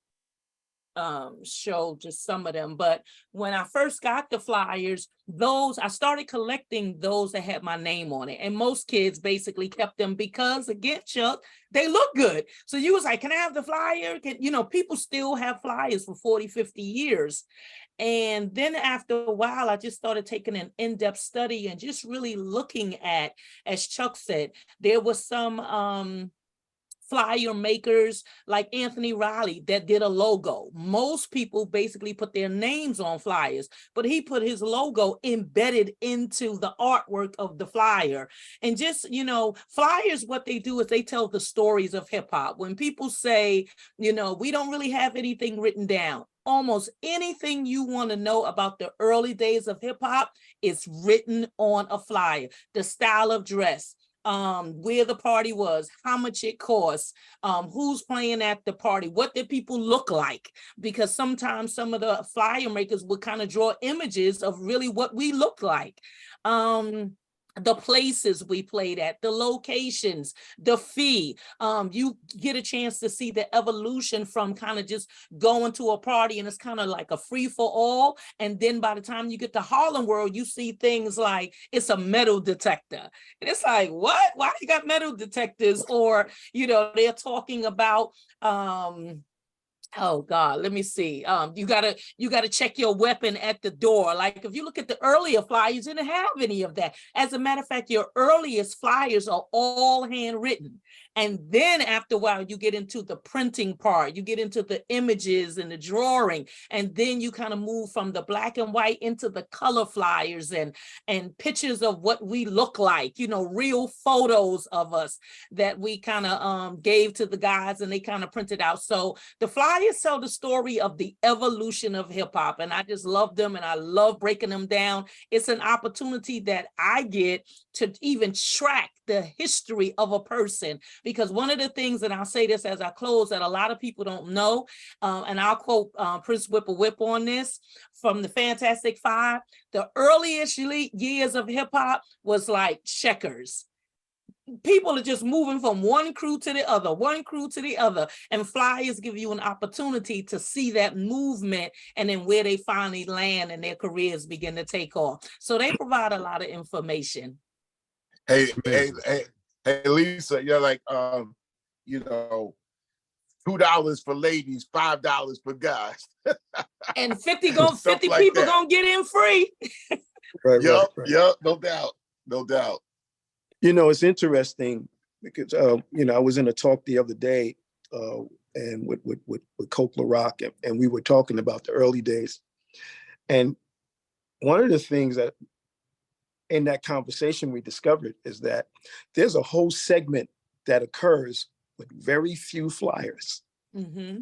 show just some of them. But when I first got the flyers, I started collecting those that had my name on it. And most kids basically kept them because, again, Chuck, they look good. So you was like, can I have the flyer? People still have flyers for 40, 50 years. And then after a while, I just started taking an in-depth study and just really looking at, as Chuck said, there was some flyer makers like Anthony Riley that did a logo. Most people basically put their names on flyers, but he put his logo embedded into the artwork of the flyer. And just, flyers, what they do is they tell the stories of hip hop. When people say, we don't really have anything written down, almost anything you want to know about the early days of hip hop is written on a flyer. The style of dress, where the party was, how much it costs, who's playing at the party, what did people look like? Because sometimes some of the flyer makers would kind of draw images of really what we look like. The places we played at, the locations, the fee. You get a chance to see the evolution from kind of just going to a party and it's kind of like a free for all. And then by the time you get to Harlem World, you see things like it's a metal detector. And it's like, what? Why you got metal detectors? Or, they're talking about, oh God, let me see. You gotta check your weapon at the door. Like if you look at the earlier flyers, you didn't have any of that. As a matter of fact, your earliest flyers are all handwritten. And then after a while, you get into the printing part, you get into the images and the drawing, and then you kind of move from the black and white into the color flyers and pictures of what we look like, real photos of us that we kind of gave to the guys and they kind of printed out. So the flyers tell the story of the evolution of hip hop, and I just love them and I love breaking them down. It's an opportunity that I get to even track the history of a person, because one of the things, and I'll say this as I close, that a lot of people don't know, and I'll quote Prince Whipper Whip on this from the Fantastic Five, the earliest years of hip hop was like Checkers, people are just moving from one crew to the other, one crew to the other, and flyers give you an opportunity to see that movement and then where they finally land and their careers begin to take off. So they provide a lot of information. Hey, Amazing. hey, Lisa, you're like, you know, $2 for ladies, $5 for guys. And 50 Stuff like people that. gonna get in free. Right, Yep, right. yep, no doubt, no doubt. You know, it's interesting because, you know, I was in a talk the other day and with Coke LaRock, and we were talking about the early days. And one of the things that in that conversation we discovered is that there's a whole segment that occurs with very few flyers. Mm-hmm.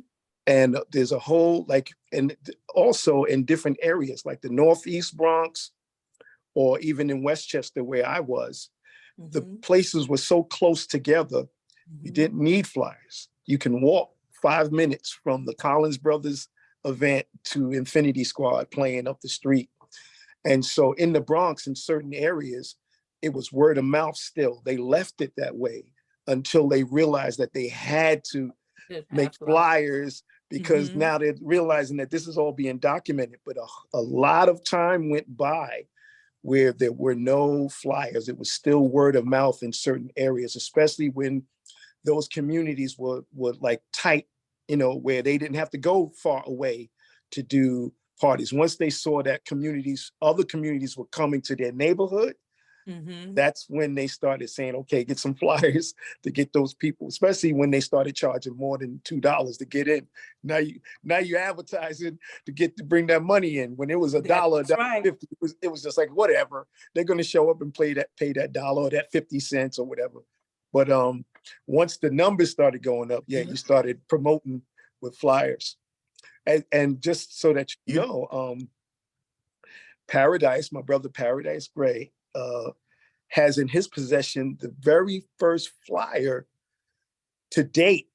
And there's a whole, like, and also in different areas, like the Northeast Bronx, or even in Westchester where I was, the places were so close together, you didn't need flyers. You can walk 5 minutes from the Collins Brothers event to Infinity Squad playing up the street. And so in the Bronx, in certain areas, it was word of mouth still. They left it that way until they realized that they had to make flyers, because now they're realizing that this is all being documented. But a lot of time went by where there were no flyers. It was still word of mouth in certain areas, especially when those communities were like tight, you know, where they didn't have to go far away to do parties. Once they saw that other communities were coming to their neighborhood, that's when they started saying, okay, get some flyers to get those people, especially when they started charging more than $2 to get in. Now you're advertising to bring that money in. When it was $1, $1.50, it was just like, whatever. They're going to show up and pay that dollar or that 50 cents or whatever. But once the numbers started going up, you started promoting with flyers. And just so that you know, Paradise, my brother Paradise Gray, has in his possession the very first flyer to date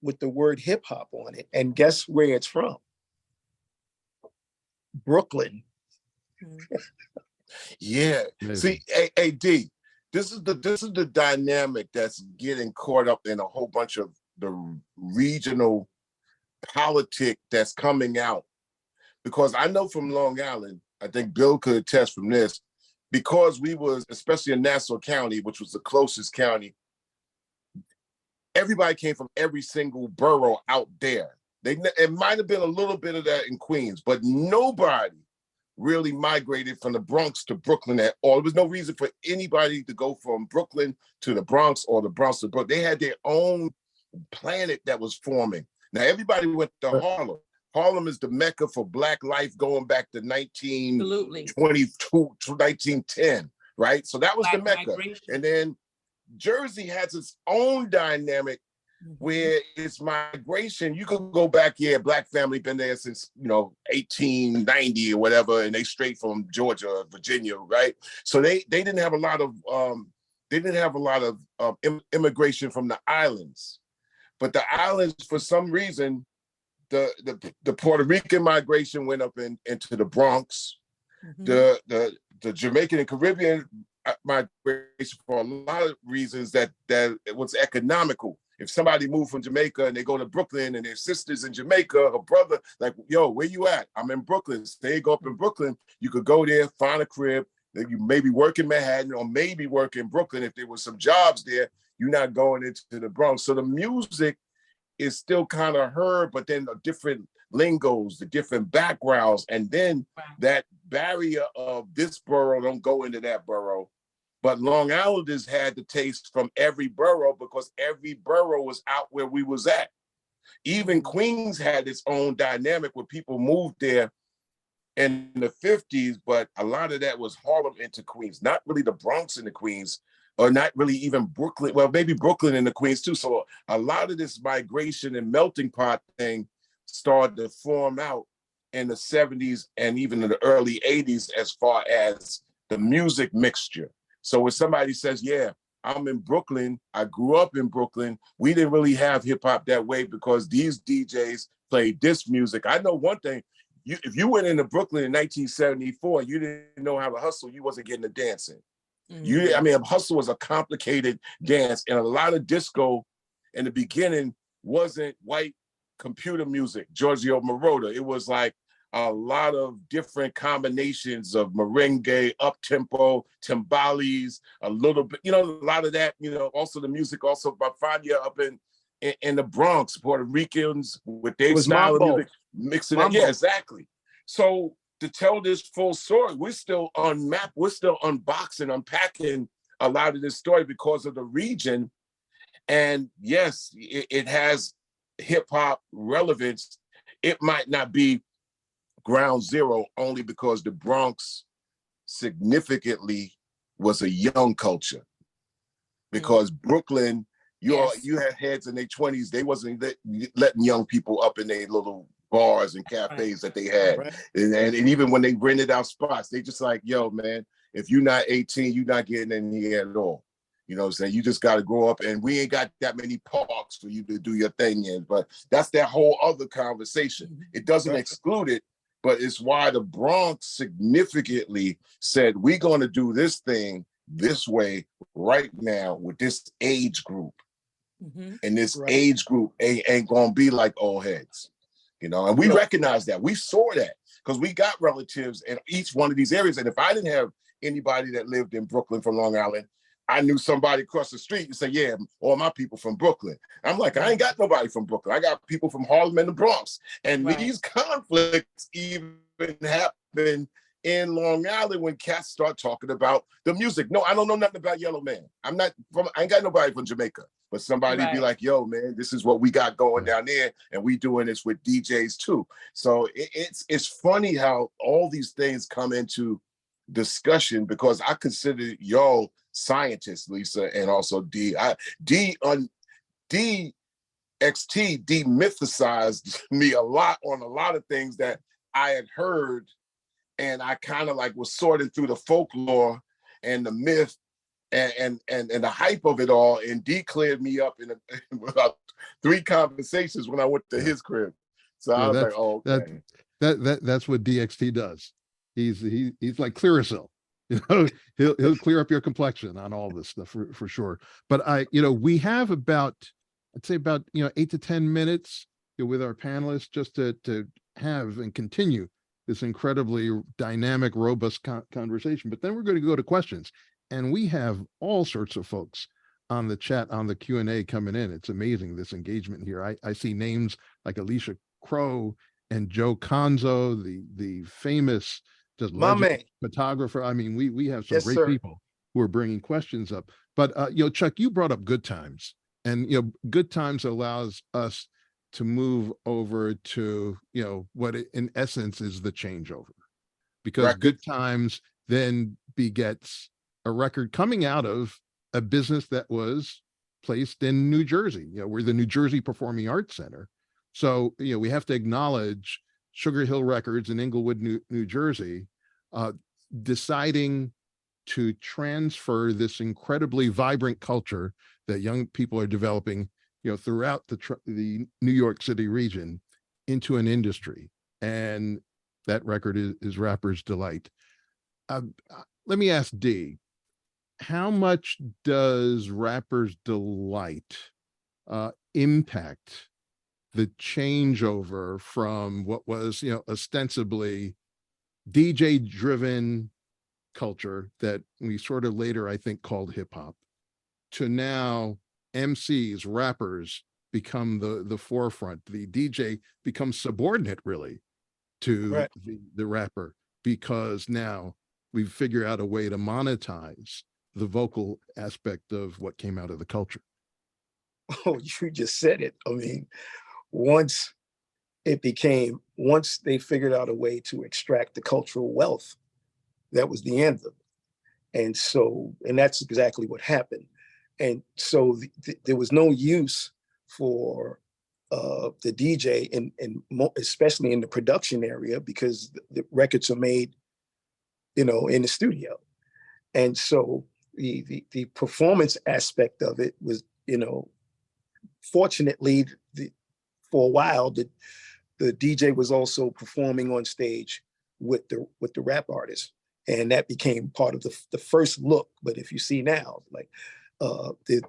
with the word hip hop on it. And guess where it's from? Brooklyn. Yeah. Amazing. See, AD, this is the dynamic that's getting caught up in a whole bunch of the regional politic that's coming out. Because I know from Long Island, I think Bill could attest from this, because we was, especially in Nassau County, which was the closest county, everybody came from every single borough out there. It might have been a little bit of that in Queens, but nobody really migrated from the Bronx to Brooklyn at all. There was no reason for anybody to go from Brooklyn to the Bronx or the Bronx to Brooklyn. They had their own planet that was forming. Now everybody went to Harlem. Harlem is the mecca for Black life going back to 1922, 1910, right? So that was the mecca. Migration. And then Jersey has its own dynamic where it's migration. You can go back, Black family been there since 1890 or whatever, and they straight from Georgia or Virginia, right? So they didn't have a lot of immigration from the islands, but the islands for some reason. The Puerto Rican migration went up into the Bronx. The Jamaican and Caribbean migration, for a lot of reasons, that it was economical. If somebody moved from Jamaica and they go to Brooklyn and their sister's in Jamaica, or brother, like, yo, where you at? I'm in Brooklyn. So they go up in Brooklyn. You could go there, find a crib. You maybe work in Manhattan or maybe work in Brooklyn. If there was some jobs there, you're not going into the Bronx. So the music is still kind of heard, but then the different lingos, the different backgrounds, and then that barrier of this borough don't go into that borough. But Long Islanders had the taste from every borough because every borough was out where we was at. Even Queens had its own dynamic where people moved there in the 50s, but a lot of that was Harlem into Queens, not really the Bronx into Queens, or not really even Brooklyn. Well, maybe Brooklyn and the Queens too. So a lot of this migration and melting pot thing started to form out in the 70s and even in the early 80s as far as the music mixture. So when somebody says, I'm in Brooklyn, I grew up in Brooklyn, we didn't really have hip hop that way because these DJs played this music. I know one thing, if you went into Brooklyn in 1974, you didn't know how to hustle, you wasn't getting a dance in. I mean, hustle was a complicated dance, and a lot of disco in the beginning wasn't white computer music, Giorgio Moroder. It was like a lot of different combinations of merengue, up-tempo, timbales, a little bit, a lot of that, also the music also by Fania up in the Bronx, Puerto Ricans with their style of music, mixing it. Yeah, exactly. So to tell this full story, we're still unboxing, unpacking a lot of this story because of the region. And yes, it has hip hop relevance. It might not be ground zero only because the Bronx significantly was a young culture. Because Brooklyn, you had heads in their 20s, they wasn't letting young people up in their little bars and cafes that they had. Right. And even when they rented out spots, they just like, yo, man, if you're not 18, you're not getting in here at all. You know what I'm saying? You just got to grow up, and we ain't got that many parks for you to do your thing in. But that's that whole other conversation. It doesn't exclude it, but it's why the Bronx significantly said, we're going to do this thing this way right now with this age group. And this age group ain't going to be like old heads, and we recognize that. We saw that because we got relatives in each one of these areas. And if I didn't have anybody that lived in Brooklyn from Long Island, I knew somebody across the street and say, yeah, all my people from Brooklyn. I'm like, I ain't got nobody from Brooklyn. I got people from Harlem and the Bronx. And these conflicts even happen in Long Island when cats start talking about the music. No, I don't know nothing about Yellow Man. I ain't got nobody from Jamaica. But somebody be like, yo, man, this is what we got going down there. And we doing this with DJs too. So it's funny how all these things come into discussion, because I consider y'all scientists, Lisa, and also DXT demythicized me a lot on a lot of things that I had heard, and I kind of like was sorting through the folklore and the myth and the hype of it all, and D cleared me up in about 3 conversations when I went to his crib. So I was like, oh, okay. That's what DXT does. He's like Clearasil. He'll clear up your complexion on all this stuff for sure. But we have about 8 to 10 minutes with our panelists just to have and continue this incredibly dynamic, robust conversation. But then we're going to go to questions, and we have all sorts of folks on the chat, on the Q&A coming in. It's amazing, this engagement here. I see names like Alicia Crow and Joe Conzo, the famous photographer. I mean, we have some great people who are bringing questions up. But Chuck, you brought up Good Times, and Good Times allows us to move over to what in essence is the changeover, because Good Times then begets a record coming out of a business that was placed in New Jersey. We're the New Jersey Performing Arts Center, so we have to acknowledge Sugar Hill Records in Englewood, New Jersey, deciding to transfer this incredibly vibrant culture that young people are developing, throughout the New York City region into an industry. And that record is Rapper's Delight. Let me ask D, how much does Rapper's Delight impact the changeover from what was, ostensibly DJ-driven culture that we sort of later, I think, called hip hop, to now MCs, rappers become the forefront. The DJ becomes subordinate, really, to the rapper, because now we've figured out a way to monetize the vocal aspect of what came out of the culture. Oh, you just said it. I mean, once they figured out a way to extract the cultural wealth, that was the end of it. And that's exactly what happened. And so there was no use for the DJ, especially in the production area, because the records are made, in the studio. And so the performance aspect of it was, fortunately, for a while, the DJ was also performing on stage with the rap artists. And that became part of the first look. But if you see now, like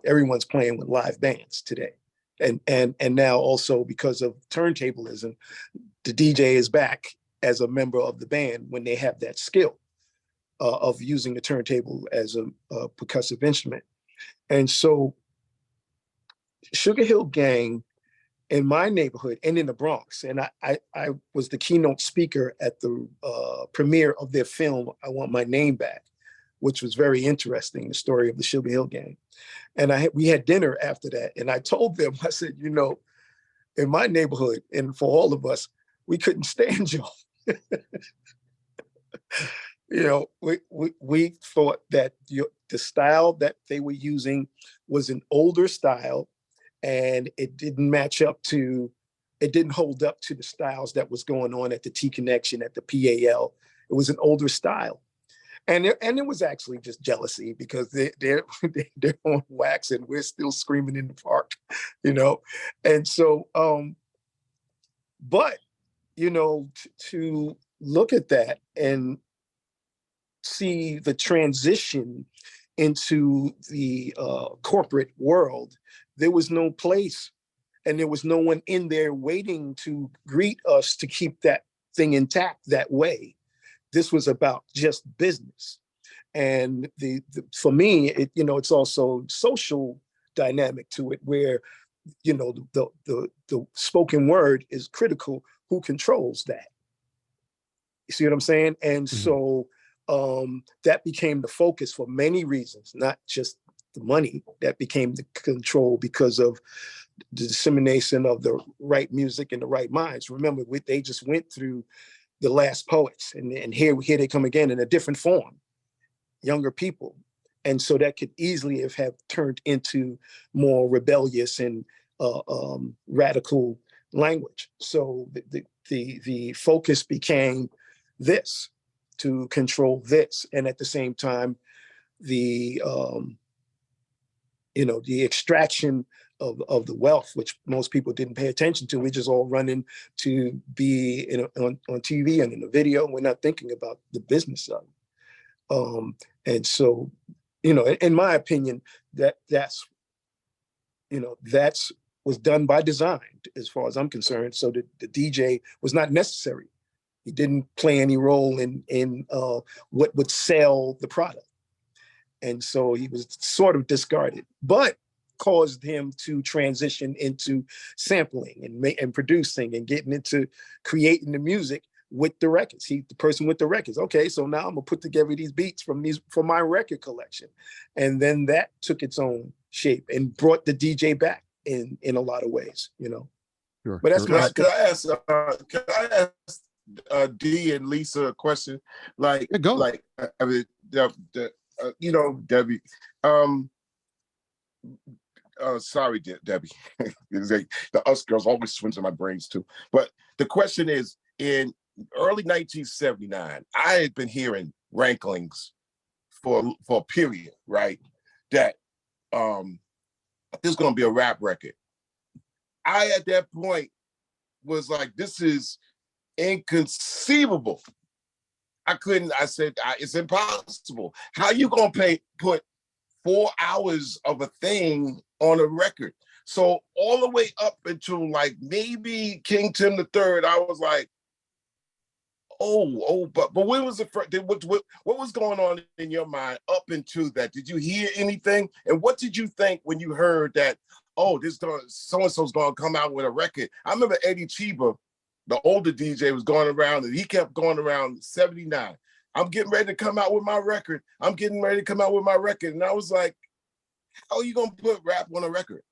everyone's playing with live bands today. And now also because of turntablism, the DJ is back as a member of the band when they have that skill of using the turntable as a percussive instrument. And so Sugar Hill Gang in my neighborhood and in the Bronx, and I was the keynote speaker at the premiere of their film, I Want My Name Back, which was very interesting, the story of the Sugar Hill Gang. And we had dinner after that, and I told them, I said, you know, in my neighborhood, and for all of us, we couldn't stand y'all. You know, we thought that the style that they were using was an older style, and it didn't hold up to the styles that was going on at the T Connection, at the PAL. It was an older style. And it was actually just jealousy because they're on wax and we're still screaming in the park, you know? And so, but, you know, to look at that and see the transition into the corporate world, there was no place and there was no one in there waiting to greet us to keep that thing intact that way. This was about just business. And for me, you know, it's also social dynamic to it where, you know, the spoken word is critical. Who controls that? You see what I'm saying? And so that became the focus for many reasons, not just the money. That became the control because of the dissemination of the right music in the right minds. Remember, they just went through the last poets, and here they come again in a different form, younger people. And so that could easily have turned into more rebellious and radical language. So the focus became this, to control this. And at the same time, the you know, the extraction of the wealth, which most people didn't pay attention to. We just all running to be on TV and in a video. We're not thinking about the business of it. And so, you know, in my opinion, that's was done by design, as far as I'm concerned. So the DJ was not necessary. He didn't play any role in what would sell the product. And so he was sort of discarded, but caused him to transition into sampling and producing and getting into creating the music with the records. He's the person with the records. Okay, so now I'm gonna put together these beats from my record collection. And then that took its own shape and brought the DJ back in a lot of ways, you know. Sure, But that's sure. Can I ask D and Lisa a question? Like, Yeah, go. like I mean, you know, Debbie. Sorry, Debbie. The us girls always swims in my brains too. But the question is, in early 1979, I had been hearing ranklings for a period, right? That there's gonna be a rap record. I at that point was like, this is inconceivable. I said, it's impossible. How you gonna put 4 hours of a thing on a record? So all the way up until like maybe King Tim III, I was like, but when was the first, what was going on in your mind up into that? Did you hear anything? And what did you think when you heard that, oh, so-and-so's gonna come out with a record? I remember Eddie Chiba, the older DJ, was going around, and he kept going around 79. I'm getting ready to come out with my record. I'm getting ready to come out with my record. And I was like, how are you gonna put rap on a record?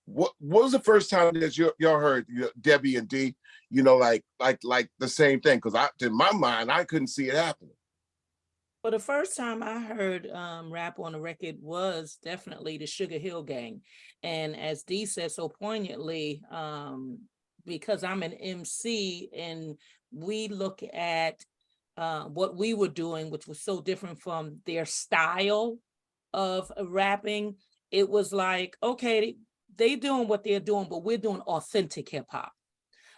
What was the first time that y'all heard, Debbie and D, you know, like the same thing? Because in my mind, I couldn't see it happening. Well, the first time I heard rap on a record was definitely the Sugar Hill Gang. And as Dee said so poignantly, because I'm an MC and we look at what we were doing, which was so different from their style of rapping, it was like, okay, they doing what they're doing, but we're doing authentic hip hop.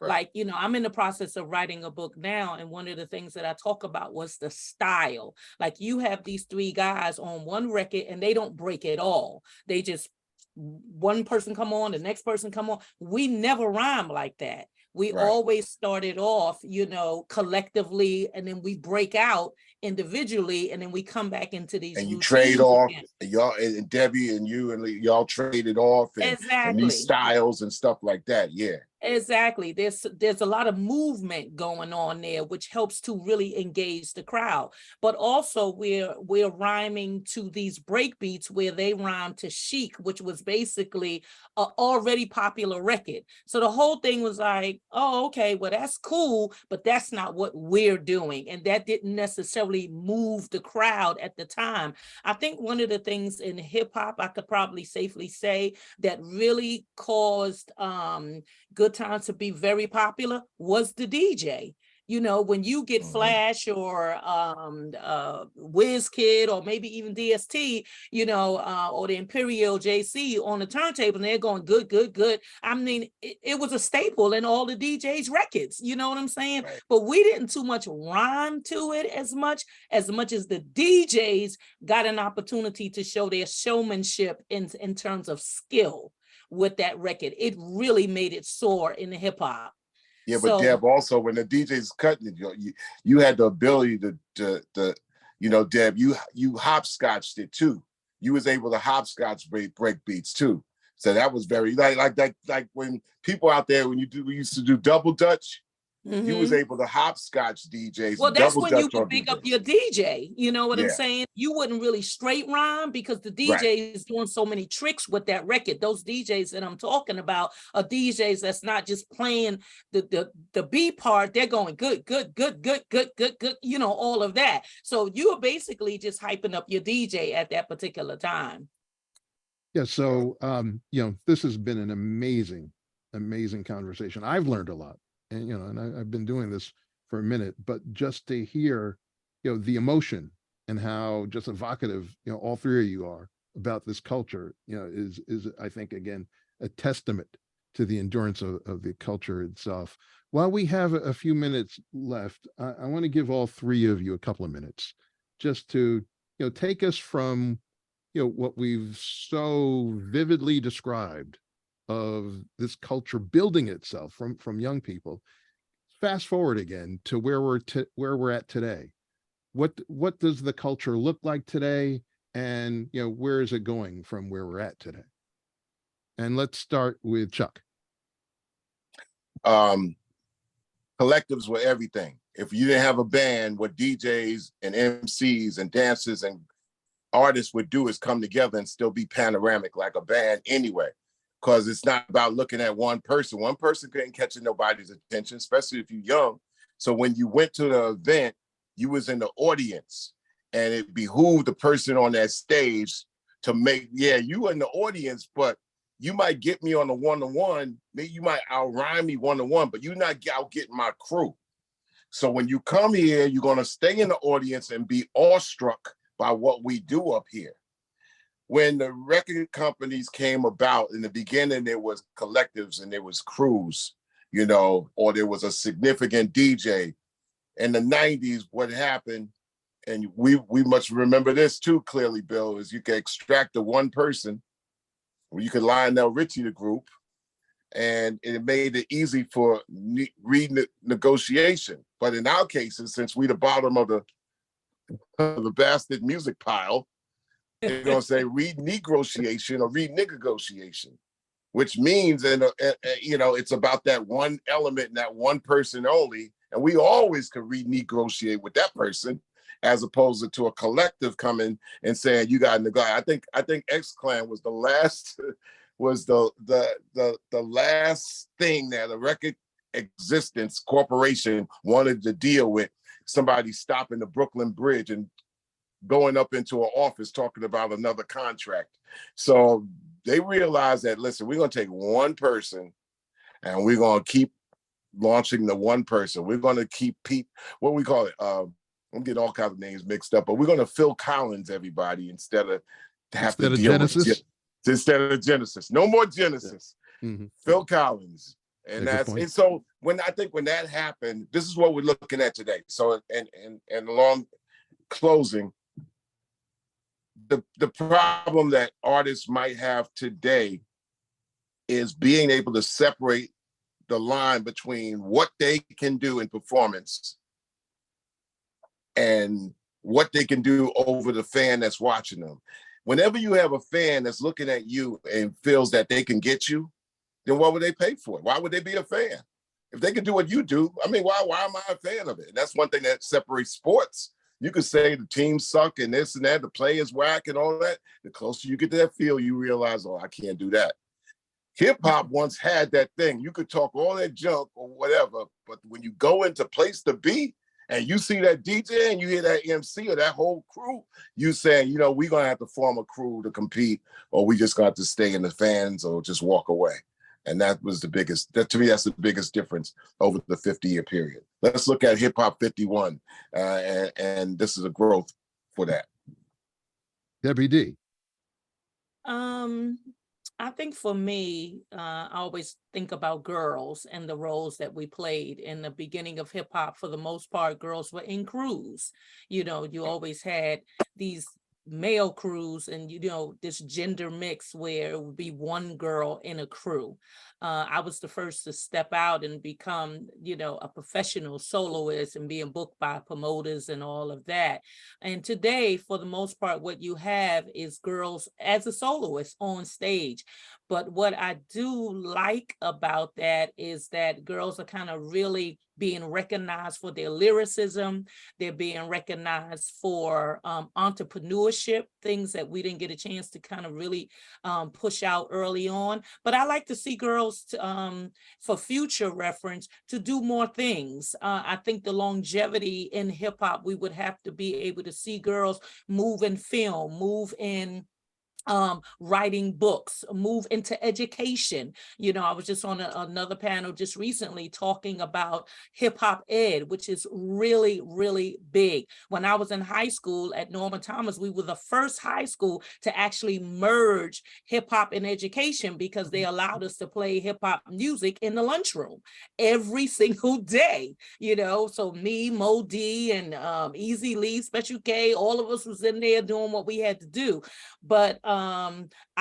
Right. Like, you know, I'm in the process of writing a book now, and one of the things that I talk about was the style. Like, you have these three guys on one record and they don't break at all. They just, one person come on, the next person come on. We never rhyme like that. We Right. always started off, you know, collectively, and then we break out individually, and then we come back into these And you routines trade off, again. and y'all and Debbie and you and y'all traded off, and these Exactly. styles and stuff like that. Yeah. Exactly. There's a lot of movement going on there, which helps to really engage the crowd. But also we're rhyming to these break beats where they rhyme to Chic, which was basically a already popular record. So the whole thing was like, oh, okay, well, that's cool, but that's not what we're doing. And that didn't necessarily move the crowd at the time. I think one of the things in hip hop, I could probably safely say, that really caused Good Time to be very popular was the DJ. You know, when you get Flash or WizKid or maybe even DST, you know, or the Imperial JC on the turntable, and they're going good, good, good. I mean, it was a staple in all the DJs' records. You know what I'm saying? Right. But we didn't too much rhyme to it as much as the DJs got an opportunity to show their showmanship in terms of skill with that record. It really made it soar in the hip hop. Yeah, but Deb, also when the DJ's cutting it, you had the ability to you know, Deb, you hopscotched it too. You was able to hopscotch break beats too. So that was very like when people out there, we used to do double dutch. You was able to hopscotch DJs. Well, that's double when you dutch would on pick DJs. up your DJ. You know what I'm Yeah. saying? You wouldn't really straight rhyme because the DJ Right. is doing so many tricks with that record. Those DJs that I'm talking about are DJs that's not just playing the B part. They're going good, good, good, good, good, good, good. You know, all of that. So you are basically just hyping up your DJ at that particular time. Yeah. So, you know, this has been an amazing conversation. I've learned a lot, and, you know, and I've been doing this for a minute, but just to hear, you know, the emotion and how just evocative, you know, all three of you are about this culture, you know, is I think, again, a testament to the endurance of the culture itself. While we have a few minutes left, I want to give all three of you a couple of minutes just to, you know, take us from, you know, what we've so vividly described of this culture building itself from young people. Fast forward again to where we're at today. What does the culture look like today, and, you know, where is it going from where we're at today? And let's start with Chuck. Collectives were everything. If you didn't have a band, what DJs and MCs and dancers and artists would do is come together and still be panoramic like a band anyway. Because it's not about looking at one person. One person couldn't catch nobody's attention, especially if you're young. So when you went to the event, you was in the audience, and it behooved the person on that stage to make, yeah, you were in the audience, but you might get me on a one-to-one. Maybe you might out-rhyme me one-to-one, but you're not out getting my crew. So when you come here, you're gonna stay in the audience and be awestruck by what we do up here. When the record companies came about, in the beginning, there was collectives and there was crews, you know, or there was a significant DJ. In the 90s, what happened, and we must remember this too clearly, Bill, is you could extract the one person, or you could Lionel Richie the group, and it made it easy for renegotiation. But in our cases, since we the bottom of the bastard music pile, they're gonna say renegotiation or renegotiation, which means, you know, it's about that one element and that one person only, and we always could renegotiate with that person, as opposed to a collective coming and saying you got to negotiate. I think X-Clan was the last the last thing that a record existence corporation wanted to deal with. Somebody stopping the Brooklyn Bridge and going up into an office talking about another contract. So they realized that, listen, we're going to take one person and we're going to keep launching the one person. We're going to keep what we call it. I'm getting all kinds of names mixed up, but we're going to Phil Collins everybody instead of Genesis. Instead of Genesis. No more Genesis. Mm-hmm. Phil Collins. And Yeah, good point. and so when I think when that happened, this is what we're looking at today. So and along closing, the problem that artists might have today is being able to separate the line between what they can do in performance and what they can do over the fan that's watching them. Whenever you have a fan that's looking at you and feels that they can get you, then what would they pay for it? Why would they be a fan? If they can do what you do, I mean, why am I a fan of it? And that's one thing that separates sports. You could say the teams suck and this and that, the play is whack and all that. The closer you get to that field, you realize, oh, I can't do that. Hip hop once had that thing. You could talk all that junk or whatever, but when you go into place to be and you see that DJ and you hear that MC or that whole crew, you saying, you know, we're going to have to form a crew to compete, or we just got to stay in the fans or just walk away. And that was the biggest, to me, that's the biggest difference over the 50-year period. Let's look at Hip Hop 51, and this is a growth for that. Debbie D. I think for me, I always think about girls and the roles that we played in the beginning of hip hop. For the most part, girls were in crews. You know, you always had these male crews and, you know, this gender mix where it would be one girl in a crew. I was the first to step out and become, you know, a professional soloist and being booked by promoters and all of that. And today, for the most part, what you have is girls as a soloist on stage. But what I do like about that is that girls are kind of really being recognized for their lyricism. They're being recognized for entrepreneurship, things that we didn't get a chance to kind of really push out early on. But I like to see girls, for future reference, to do more things. I think the longevity in hip hop, we would have to be able to see girls move in film, move in writing books, move into education. You know, I was just on another panel just recently talking about hip hop ed, which is really, really big. When I was in high school at Norman Thomas, we were the first high school to actually merge hip hop and education because they allowed us to play hip hop music in the lunchroom every single day. You know, so me, Mo D, and Easy Lee, Special K, all of us was in there doing what we had to do. But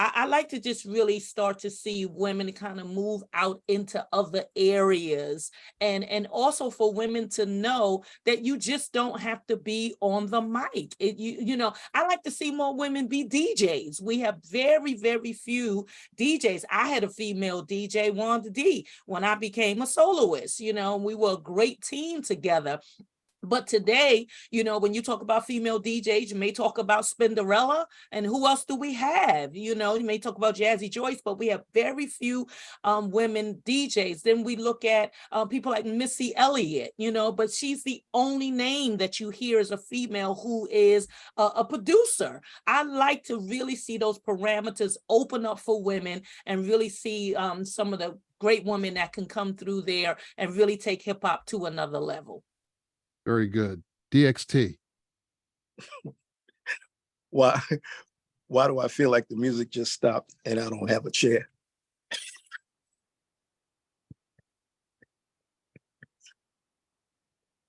I like to just really start to see women kind of move out into other areas, and also for women to know that you just don't have to be on the mic. You know, I like to see more women be DJs. We have very, very few DJs. I had a female DJ, Wanda D, when I became a soloist. You know, we were a great team together. But today, you know, when you talk about female DJs, you may talk about Spinderella, and who else do we have? You know, you may talk about Jazzy Joyce, but we have very few women DJs. Then we look at people like Missy Elliott, you know, but she's the only name that you hear as a female who is a producer. I like to really see those parameters open up for women and really see some of the great women that can come through there and really take hip hop to another level. Very good. DXT. Why do I feel like the music just stopped and I don't have a chair?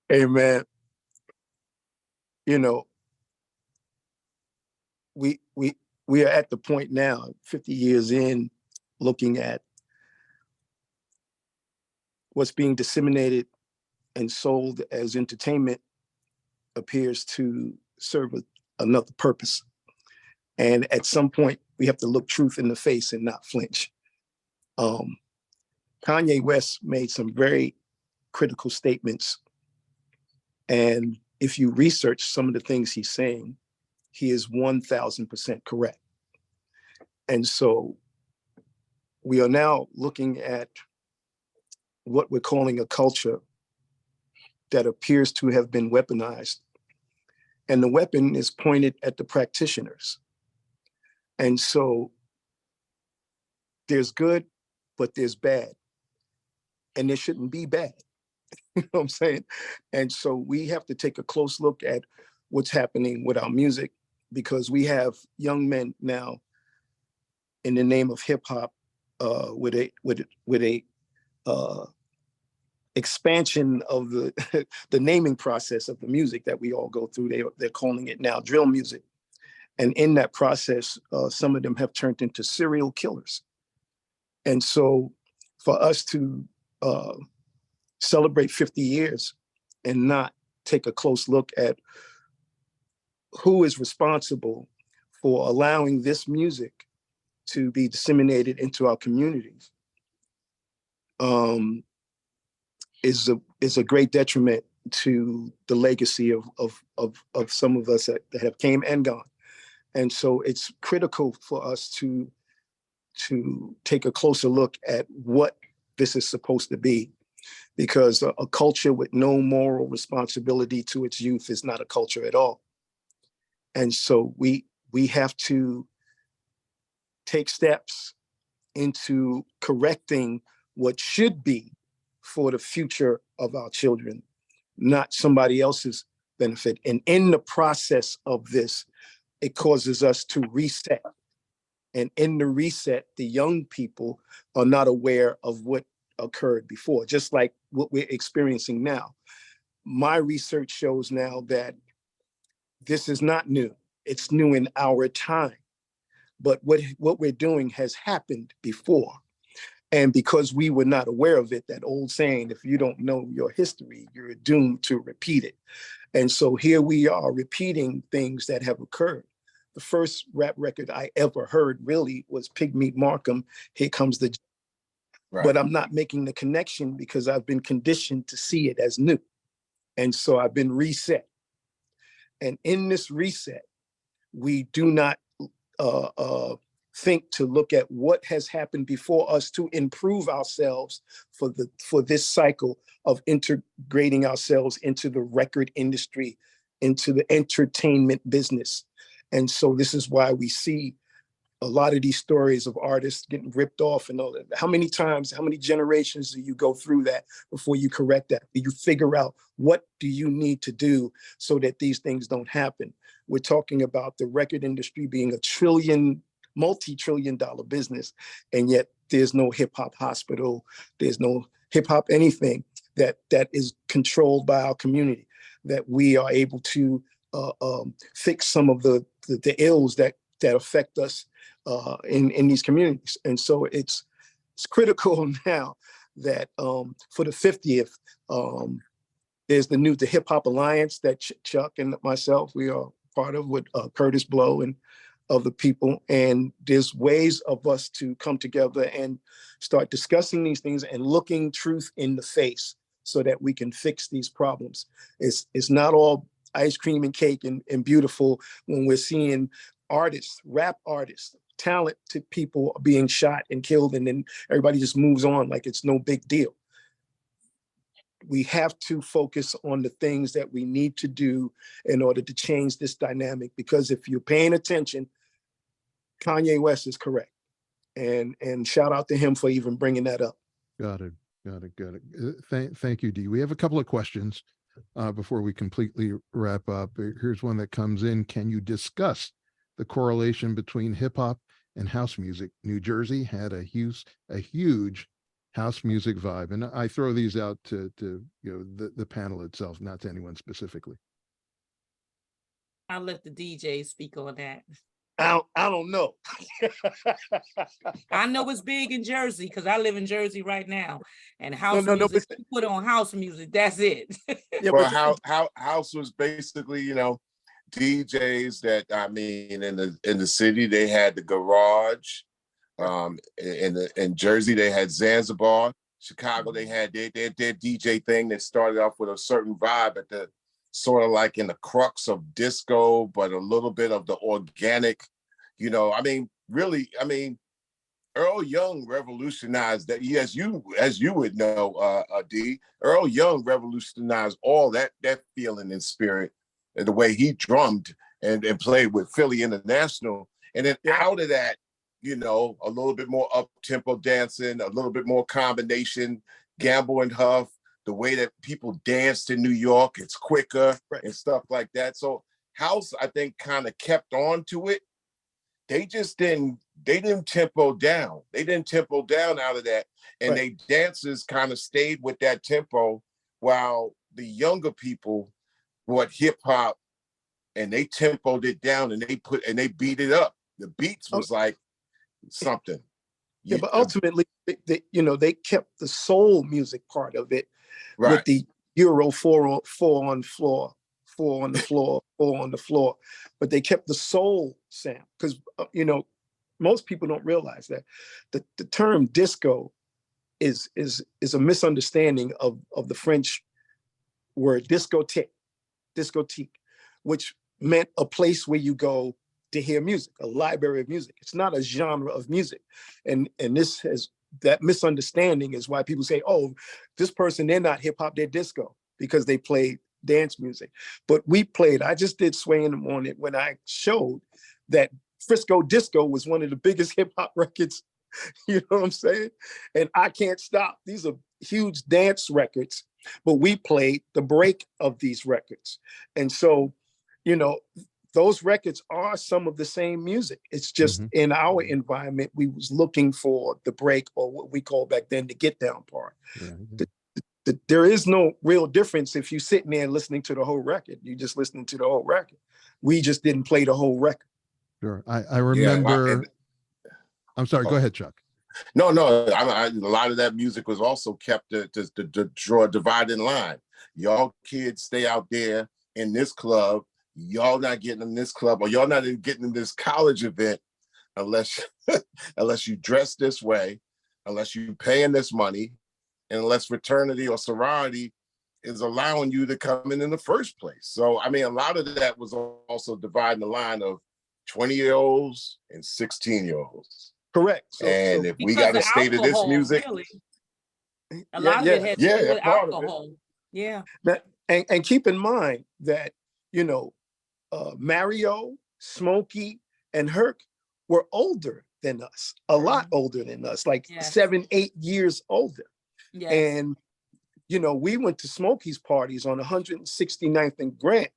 Hey man, you know, we are at the point now, 50 years in, looking at what's being disseminated and sold as entertainment appears to serve another purpose. And at some point, we have to look truth in the face and not flinch. Kanye West made some very critical statements. And if you research some of the things he's saying, he is 1000% correct. And so we are now looking at what we're calling a culture that appears to have been weaponized. And the weapon is pointed at the practitioners. And so there's good, but there's bad. And there shouldn't be bad. You know what I'm saying? And so we have to take a close look at what's happening with our music, because we have young men now in the name of hip hop with a expansion of the the naming process of the music that we all go through. They're calling it now drill music. And in that process, some of them have turned into serial killers. And so for us to celebrate 50 years and not take a close look at who is responsible for allowing this music to be disseminated into our communities is a great detriment to the legacy of some of us that have came and gone. And so it's critical for us to take a closer look at what this is supposed to be, because a culture with no moral responsibility to its youth is not a culture at all. And so we have to take steps into correcting what should be for the future of our children, not somebody else's benefit. And in the process of this, it causes us to reset. And in the reset, the young people are not aware of what occurred before, just like what we're experiencing now. My research shows now that this is not new. It's new in our time. But what we're doing has happened before. And because we were not aware of it, that old saying, if you don't know your history, you're doomed to repeat it. And so here we are repeating things that have occurred. The first rap record I ever heard really was Pigmeat Markham, Here Comes the... Right. But I'm not making the connection because I've been conditioned to see it as new. And so I've been reset. And in this reset, we do not think to look at what has happened before us to improve ourselves for this cycle of integrating ourselves into the record industry, into the entertainment business. And so this is why we see a lot of these stories of artists getting ripped off and all that. How many times, how many generations do you go through that before you correct that? Do you figure out what do you need to do so that these things don't happen? We're talking about the record industry being a multi-trillion-dollar business, and yet there's no hip hop hospital, there's no hip hop anything that is controlled by our community, that we are able to fix some of the ills that affect us in these communities. And so it's critical now that for the 50th, there's the Hip Hop Alliance that Chuck and myself, we are part of, with Curtis Blow and other people. And there's ways of us to come together and start discussing these things and looking truth in the face so that we can fix these problems. It's not all ice cream and cake and beautiful when we're seeing artists, rap artists, talented people being shot and killed, and then everybody just moves on like it's no big deal. We have to focus on the things that we need to do in order to change this dynamic, because if you're paying attention, Kanye West is correct. And shout out to him for even bringing that up. Got it. Thank you, Dee. We have a couple of questions before we completely wrap up. Here's one that comes in. Can you discuss the correlation between hip hop and house music? New Jersey had a huge house music vibe. And I throw these out to the panel itself, not to anyone specifically. I'll let the DJ speak on that. I don't know. I know it's big in Jersey because I live in Jersey right now, and house music, you put on house music, that's it. Yeah, well, house was basically, DJs that, I mean, in the city they had the Garage, in Jersey they had Zanzibar, Chicago they had their DJ thing that started off with a certain vibe at the sort of like in the crux of disco, but a little bit of the organic, I mean, really, Earl Young revolutionized that. As you would know, D, Earl Young revolutionized all that feeling and spirit, and the way he drummed and played with Philly International. And then out of that, a little bit more up-tempo dancing, a little bit more combination, Gamble and Huff, the way that people danced in New York, it's quicker and stuff like that. So house, I think, kind of kept on to it. they didn't tempo down. They didn't tempo down out of that. And Right. they dancers kind of stayed with that tempo while the younger people brought hip hop and they tempoed it down and they beat it up. The beats was like something. Yeah, but ultimately, they kept the soul music part of it with the Euro four on the floor, four on the floor, four on the floor. But they kept the soul sound because most people don't realize that the term disco is a misunderstanding of the French word discothèque, which meant a place where you go to hear music, a library of music. It's not a genre of music. And that misunderstanding is why people say, oh, this person, they're not hip hop, they're disco, because they played dance music. But I just did Sway in the Morning when I showed that Frisco Disco was one of the biggest hip hop records, you know what I'm saying? And I Can't Stop. These are huge dance records, but we played the break of these records. And so, those records are some of the same music. It's just in our environment, we was looking for the break, or what we call back then the get down part. There is no real difference if you're sitting there listening to the whole record. You just listening to the whole record. We just didn't play the whole record. Sure. I remember. I'm sorry. Go ahead, Chuck. No. A lot of that music was also kept to draw a dividing line. Y'all kids stay out there in this club. Y'all not getting in this club, or y'all not getting in this college event unless you dress this way, unless you paying this money, and unless fraternity or sorority is allowing you to come in the first place. So, I mean, a lot of that was also dividing the line of 20-year-olds and 16-year-olds. Correct. And if we got to stay to this music, really. A lot of it had to do with alcohol. Yeah. And keep in mind that, Mario, Smokey, and Herc were older than us, a lot older than us, like 7-8 years older. Yes. And, we went to Smokey's parties on 169th and Grant.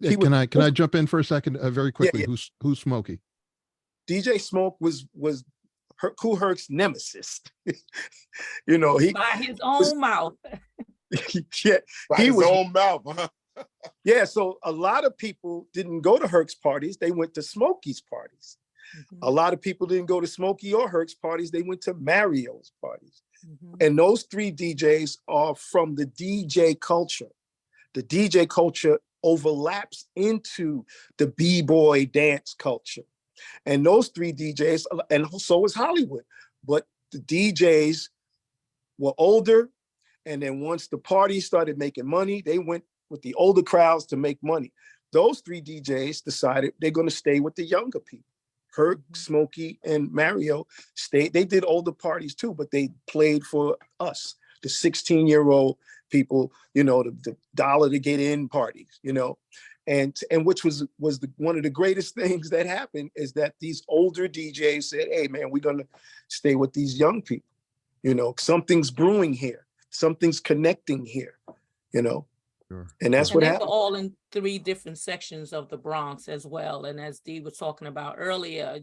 Can I jump in for a second, very quickly? Yeah. Who's Smokey? DJ Smoke was Kool Herc's nemesis. He by his own mouth. own mouth. Huh? Yeah, so a lot of people didn't go to Herc's parties, they went to Smokey's parties. A lot of people didn't go to Smokey or Herc's parties, they went to Mario's parties. And those three DJs are from the DJ culture. The DJ culture overlaps into the B-boy dance culture. And those three DJs, and so is Hollywood, but the DJs were older. And then once the party started making money, they went with the older crowds to make money. Those three DJs decided they're going to stay with the younger people. Herc, Smokey, and Mario stayed. They did older parties too, but they played for us, the 16-year-old people, the dollar to get in parties, and which was one of the greatest things that happened is that these older DJs said, hey man, we're going to stay with these young people. Something's brewing here. Something's connecting here, Sure. And that's And what they happened. were all in 3 different sections of the Bronx as well. And as Dee was talking about earlier,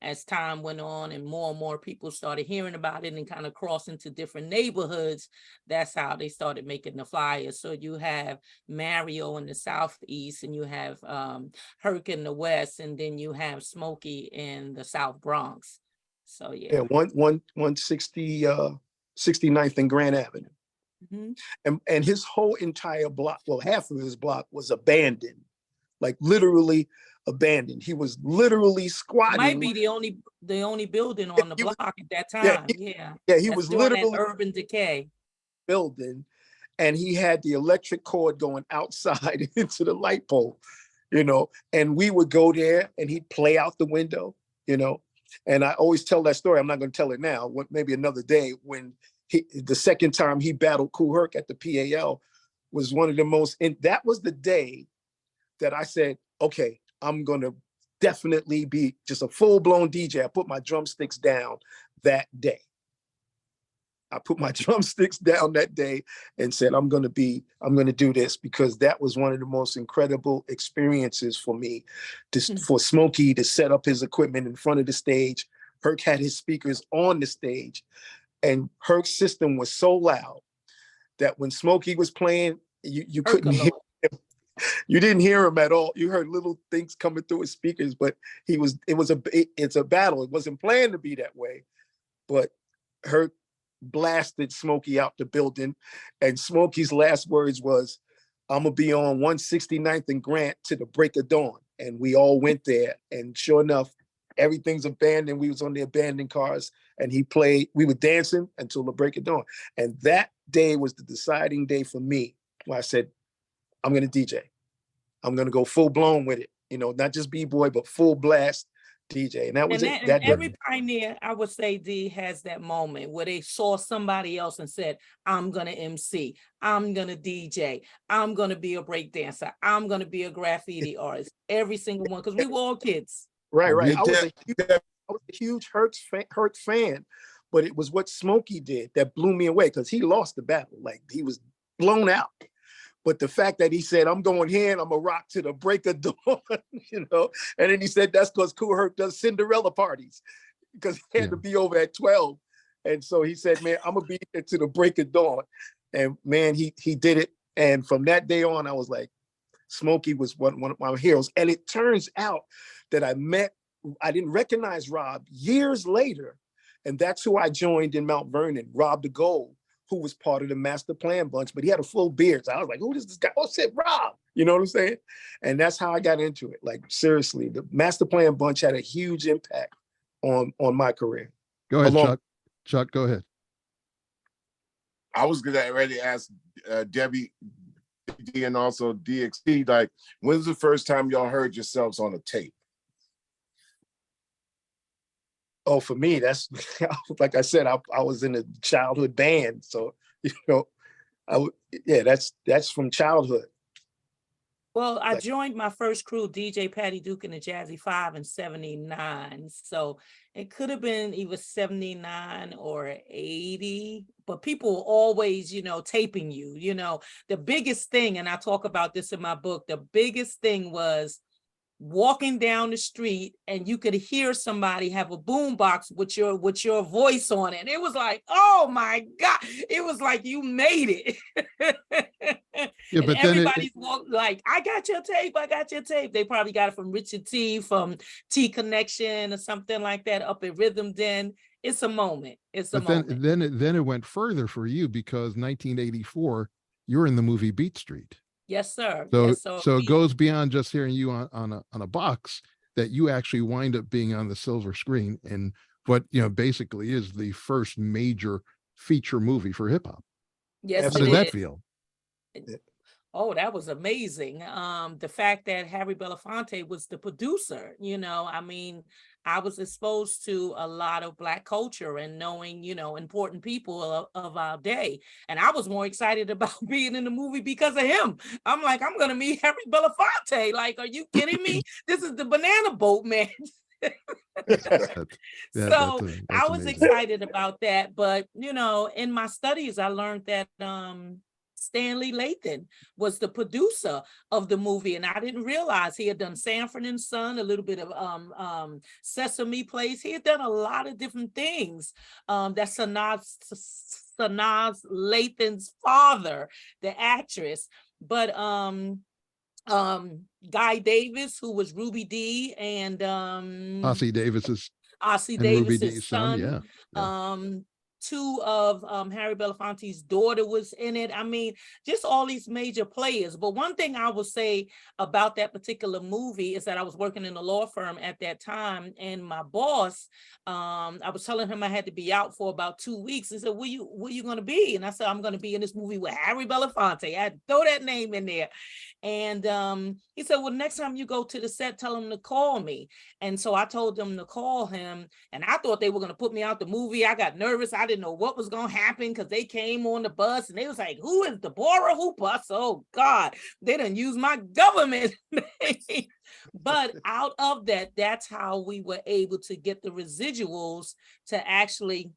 as time went on and more people started hearing about it and kind of crossing to different neighborhoods, that's how they started making the flyers. So you have Mario in the Southeast, and you have Herc in the West, and then you have Smokey in the South Bronx. So yeah. 160 69th and Grand Avenue. And his whole entire block, well, half of his block was abandoned, like literally abandoned. He was literally squatting. Might be the only building on the block at that time. He That's was during literally that urban decay. Building, and he had the electric cord going outside into the light pole, and we would go there and he'd play out the window, and I always tell that story. I'm not going to tell it now, maybe another day, when the second time he battled Kool Herc at the PAL was one of the most, and that was the day that I said, okay, I'm going to definitely be just a full-blown DJ. I put my drumsticks down that day. I put my drumsticks down that day and said, I'm going to do this, because that was one of the most incredible experiences for me, for Smokey to set up his equipment in front of the stage. Herc had his speakers on the stage, and Herc's system was so loud that when Smokey was playing, you couldn't hear him. You didn't hear him at all. You heard little things coming through his speakers, but it's a battle. It wasn't planned to be that way, but Herc blasted Smokey out the building, and Smokey's last words was, "I'm gonna be on 169th and Grant to the break of dawn." And we all went there, and sure enough, everything's abandoned. We was on the abandoned cars, and he played. We were dancing until the break of dawn, and that day was the deciding day for me, where I said, I'm gonna DJ. I'm gonna go full blown with it. Not just b-boy, but full blast DJ. And that was it. And every pioneer, I would say, D, has that moment where they saw somebody else and said, I'm gonna MC, I'm gonna DJ, I'm gonna be a break dancer, I'm gonna be a graffiti artist. Every single one, because we were all kids. Right. I was a huge Herc fan, but it was what Smokey did that blew me away, because he lost the battle. Like, he was blown out. But the fact that he said, I'm going here and I'm gonna rock to the break of dawn, and then he said that's because Kool Herc does Cinderella parties, because he had to be over at 12. And so he said, man, I'm gonna be here to the break of dawn. And man, he did it. And from that day on, I was like, Smokey was one of my heroes. And it turns out that I didn't recognize Rob years later. And that's who I joined in Mount Vernon, Rob the Gold, who was part of the Master Plan bunch, but he had a full beard. So I was like, who is this guy? Oh shit, Rob. You know what I'm saying? And that's how I got into it. Like, seriously, the Master Plan bunch had a huge impact on my career. Go ahead, Chuck. Chuck, go ahead. I was gonna already ask Debbie and also DXT, like, when's the first time y'all heard yourselves on a tape? Oh, for me, that's like I said, I was in a childhood band, so that's from childhood. Well, I joined my first crew, DJ Patty Duke and the Jazzy Five, in '79. So it could have been either 79 or 80, but people were always, taping you. The biggest thing, and I talk about this in my book, the biggest thing was walking down the street and you could hear somebody have a boombox with your voice on it. It was like, oh my God, it was like you made it. Yeah, but everybody's like, I got your tape. They probably got it from Richard T, from T Connection or something like that up at Rhythm Den. It's a moment. Then it went further for you, because 1984, you're in the movie Beat Street. Yes, sir. So it goes beyond just hearing you on a box, that you actually wind up being on the silver screen in what basically is the first major feature movie for hip hop. Yes, how did that feel? Oh, that was amazing. The fact that Harry Belafonte was the producer, I was exposed to a lot of Black culture and knowing, important people of our day. And I was more excited about being in the movie because of him. I'm like, I'm going to meet Harry Belafonte. Like, are you kidding me? This is the Banana Boat Man. So I was excited about that. But, in my studies, I learned that Stanley Lathan was the producer of the movie, and I didn't realize he had done Sanford and Son, a little bit of Sesame Place. He had done a lot of different things. That's Sanaz Lathan's father, the actress. But Guy Davis, who was Ruby Dee, and Ossie Davis's son. Yeah. Two of Harry Belafonte's daughter was in it. Just all these major players. But one thing I will say about that particular movie is that I was working in a law firm at that time, and my boss, I was telling him I had to be out for about 2 weeks. He said, where you going to be? And I said, I'm going to be in this movie with Harry Belafonte. I had to throw that name in there. And he said, well, next time you go to the set, tell him to call me. And so I told them to call him, and I thought they were going to put me out the movie. I got nervous. I didn't know what was going to happen, because they came on the bus and they was like, who is Deborah Hooper? Oh God, they done use my government name. But out of that, that's how we were able to get the residuals to actually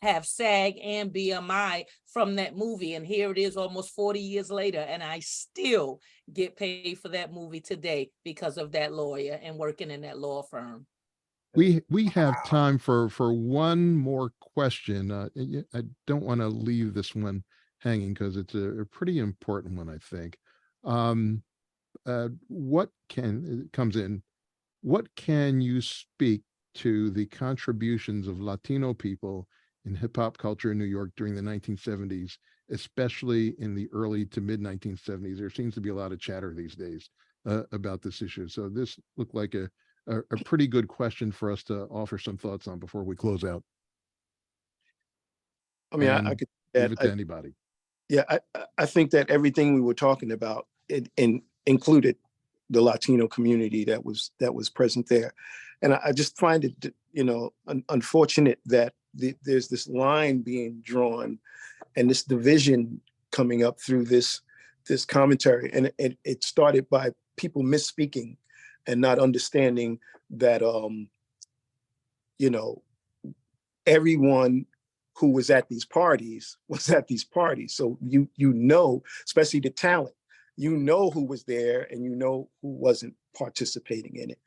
have SAG and BMI from that movie. And here it is almost 40 years later, and I still get paid for that movie today because of that lawyer and working in that law firm. We have Wow. time for one more question. I don't want to leave this one hanging because it's a pretty important one, I think. What can you speak to the contributions of Latino people in hip hop culture in New York during the 1970s, especially in the early to mid 1970s? There seems to be a lot of chatter these days about this issue. So this looked like a pretty good question for us to offer some thoughts on before we close out. I mean, I And could leave it to anybody. Yeah, I think that everything we were talking about included the Latino community that was present there, and I just find it, unfortunate that there's this line being drawn, and this division coming up through this commentary, and it started by people misspeaking and not understanding that everyone who was at these parties was at these parties. So especially the talent, who was there and who wasn't participating in it.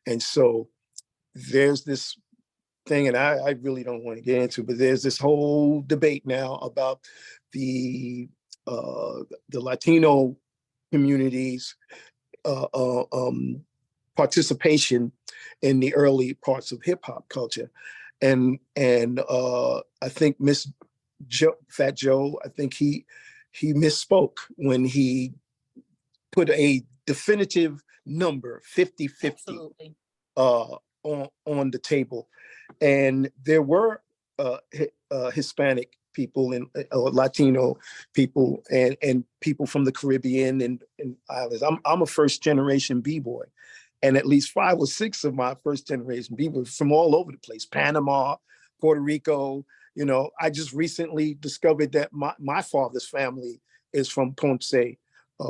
And so there's this thing, and I really don't want to get into, but there's this whole debate now about the Latino communities participation in the early parts of hip hop culture. And I think Fat Joe, I think he misspoke when he put a definitive number, 50-50, on the table. And there were Hispanic people and Latino people and people from the Caribbean and islands. I'm a first generation B-boy. And at least 5 or 6 of my first generation people from all over the place, Panama, Puerto Rico. I just recently discovered that my father's family is from Ponce,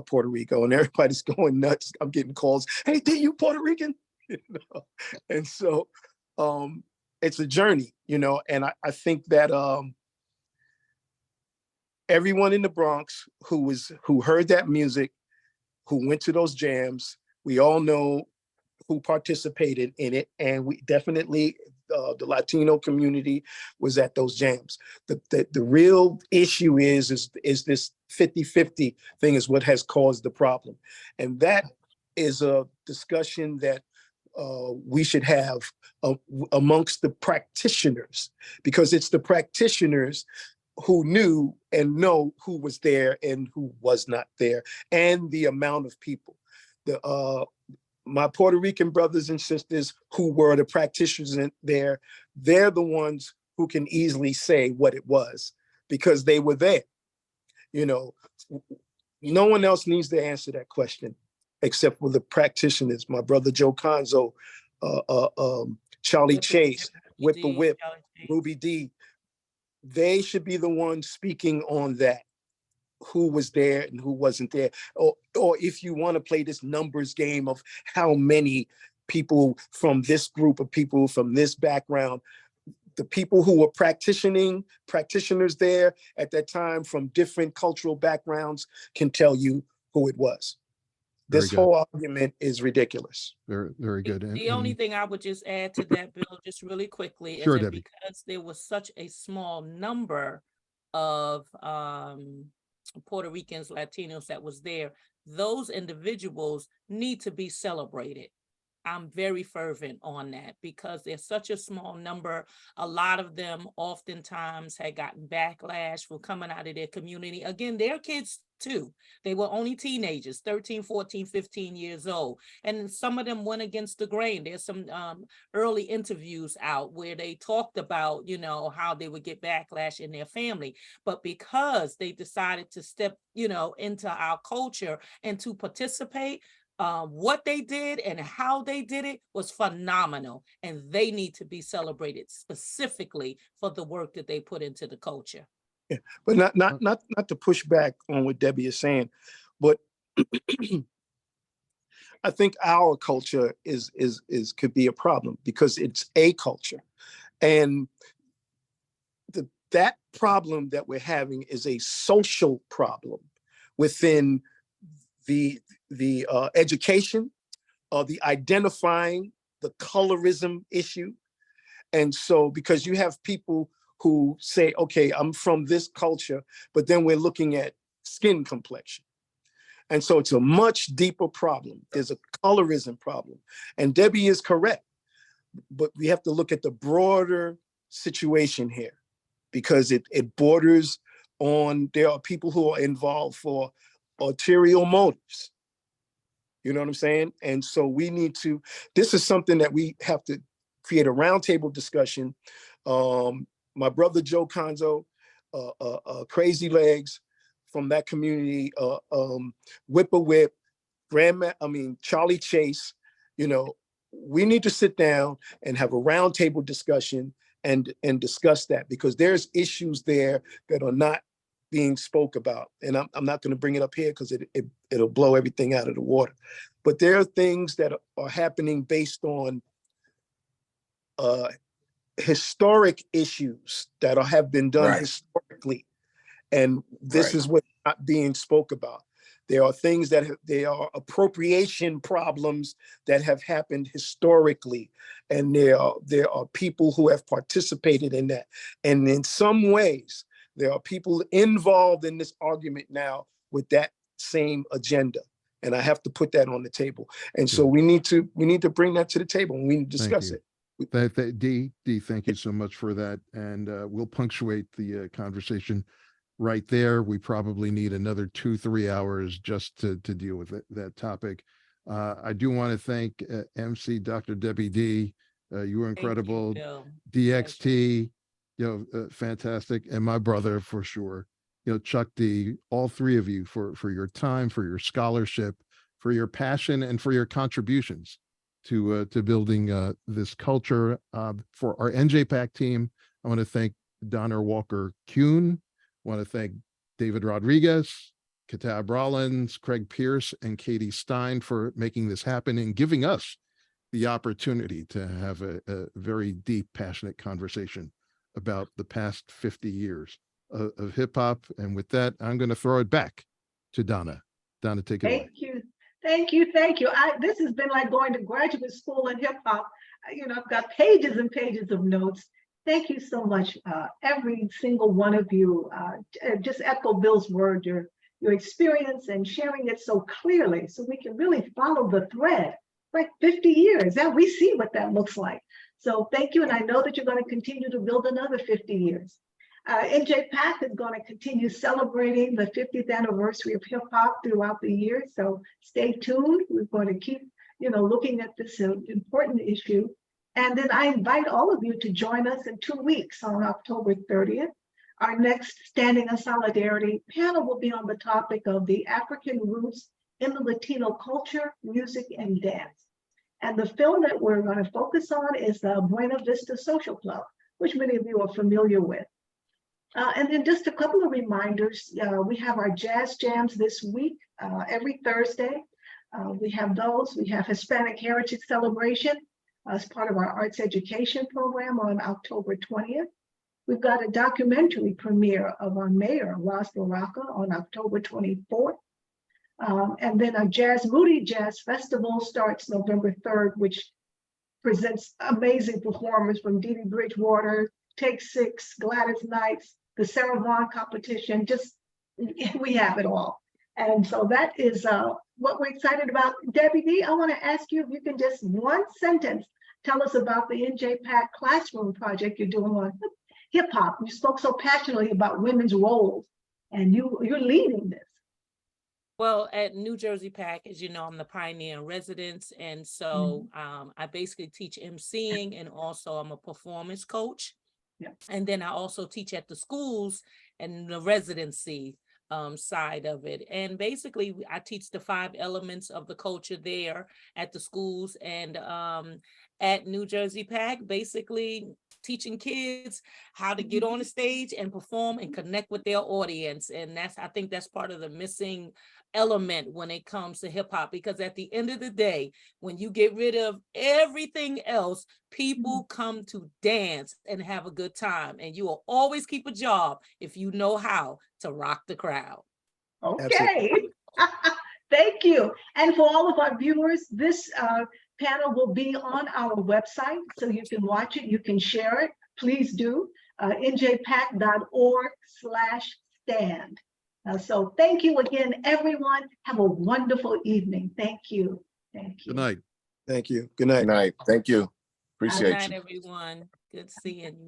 Puerto Rico, and everybody's going nuts. I'm getting calls, hey, D, you Puerto Rican? And so it's a journey, and I think that everyone in the Bronx who heard that music, who went to those jams, we all know who participated in it, and we definitely the Latino community was at those jams. The real issue is this 50-50 thing is what has caused the problem, and that is a discussion that we should have amongst the practitioners, because it's the practitioners who knew and know who was there and who was not there, and the amount of people. My Puerto Rican brothers and sisters who were the practitioners there, they're the ones who can easily say what it was because they were there. No one else needs to answer that question except for the practitioners. My brother Joe Conzo, Charlie Chase, Whip the Whip, Ruby D. They should be the ones speaking on that. Who was there and who wasn't there, or if you want to play this numbers game of how many people from this group of people from this background, the people who were practitioners there at that time from different cultural backgrounds can tell you who it was. This whole argument is ridiculous. Very, very good. The only thing I would just add to that, Bill, just really quickly, Sure, is that Debbie. because there was such a small number of Puerto Ricans, Latinos that was there, those individuals need to be celebrated. I'm very fervent on that because there's such a small number. A lot of them oftentimes had gotten backlash for coming out of their community. Again, they're kids too. They were only teenagers, 13, 14, 15 years old. And some of them went against the grain. There's some early interviews out where they talked about, how they would get backlash in their family. But because they decided to step, into our culture and to participate, what they did and how they did it was phenomenal, and they need to be celebrated specifically for the work that they put into the culture. Yeah, but not to push back on what Debbie is saying, but I think our culture is could be a problem because it's a culture, and that problem that we're having is a social problem within the education, the identifying, the colorism issue. And so, because you have people who say, okay, I'm from this culture, but then we're looking at skin complexion. And so it's a much deeper problem. There's a colorism problem. And Debbie is correct, but we have to look at the broader situation here, because it borders on, there are people who are involved for ulterior motives. You know what I'm saying? And so we need to, this is something that we have to create a roundtable discussion. My brother Joe Conzo, Crazy Legs from that community, Whip, Charlie Chase, we need to sit down and have a roundtable discussion and discuss that, because there's issues there that are not being spoke about. And I'm not going to bring it up here because it'll blow everything out of the water. But there are things that are happening based on historic issues that have been done historically. And this is what's not being spoke about. There are things there are appropriation problems that have happened historically. And there are people who have participated in that. And in some ways, there are people involved in this argument now with that same agenda. And I have to put that on the table. And so we need to bring that to the table and we need to discuss it. Dee, thank you so much for that. And we'll punctuate the conversation right there. We probably need another 2-3 hours just to deal with that topic. I do want to thank MC Dr. Debbie D. You were incredible. DXT, fantastic. And my brother, for sure, Chuck D, all three of you for your time, for your scholarship, for your passion, and for your contributions to building this culture. For our NJPAC team, I want to thank Donna Walker-Kuhn. I want to thank David Rodriguez, Kitab Rollins, Craig Pierce, and Katie Stein for making this happen and giving us the opportunity to have a very deep, passionate conversation about the past 50 years of hip hop. And with that, I'm going to throw it back to Donna. Donna, take it away. Thank you. This has been like going to graduate school in hip hop. I've got pages and pages of notes. Thank you so much, every single one of you. Just echo Bill's word, your experience and sharing it so clearly so we can really follow the thread. Like 50 years, and we see what that looks like. So thank you, and I know that you're going to continue to build another 50 years. NJPAC is going to continue celebrating the 50th anniversary of hip hop throughout the year, so stay tuned. We're going to keep, looking at this important issue. And then I invite all of you to join us in 2 weeks on October 30th. Our next Standing in Solidarity panel will be on the topic of the African roots in the Latino culture, music, and dance. And the film that we're going to focus on is the Buena Vista Social Club, which many of you are familiar with. And then just a couple of reminders. We have our jazz jams this week, every Thursday. We have those. We have Hispanic Heritage Celebration as part of our arts education program on October 20th. We've got a documentary premiere of our mayor, Ross Baraka, on October 24th. And then our Moody Jazz Festival starts November 3rd, which presents amazing performers from Dee Dee Bridgewater, Take Six, Gladys Knights, the Sarah Vaughan competition, we have it all. And so that is what we're excited about. Debbie D, I want to ask you if you can just one sentence tell us about the NJPAC classroom project you're doing on hip hop. You spoke so passionately about women's roles, and you're leading this. Well, at New Jersey PAC, as you know, I'm the pioneer in residence. And so I basically teach emceeing, and also I'm a performance coach. Yeah. And then I also teach at the schools and the residency side of it. And basically I teach the 5 elements of the culture there at the schools, and at New Jersey PAC, basically teaching kids how to get on the stage and perform and connect with their audience. And I think that's part of the missing element when it comes to hip hop, because at the end of the day, when you get rid of everything else, people come to dance and have a good time. And you will always keep a job if you know how to rock the crowd. Okay. Thank you. And for all of our viewers, this panel will be on our website, so you can watch it, you can share it. Please do. njpac.org/stand. So thank you again, everyone. Have a wonderful evening. Thank you. Thank you. Good night. Thank you. Good night. Good night. Thank you. Good Appreciate night, you. everyone. Good seeing you.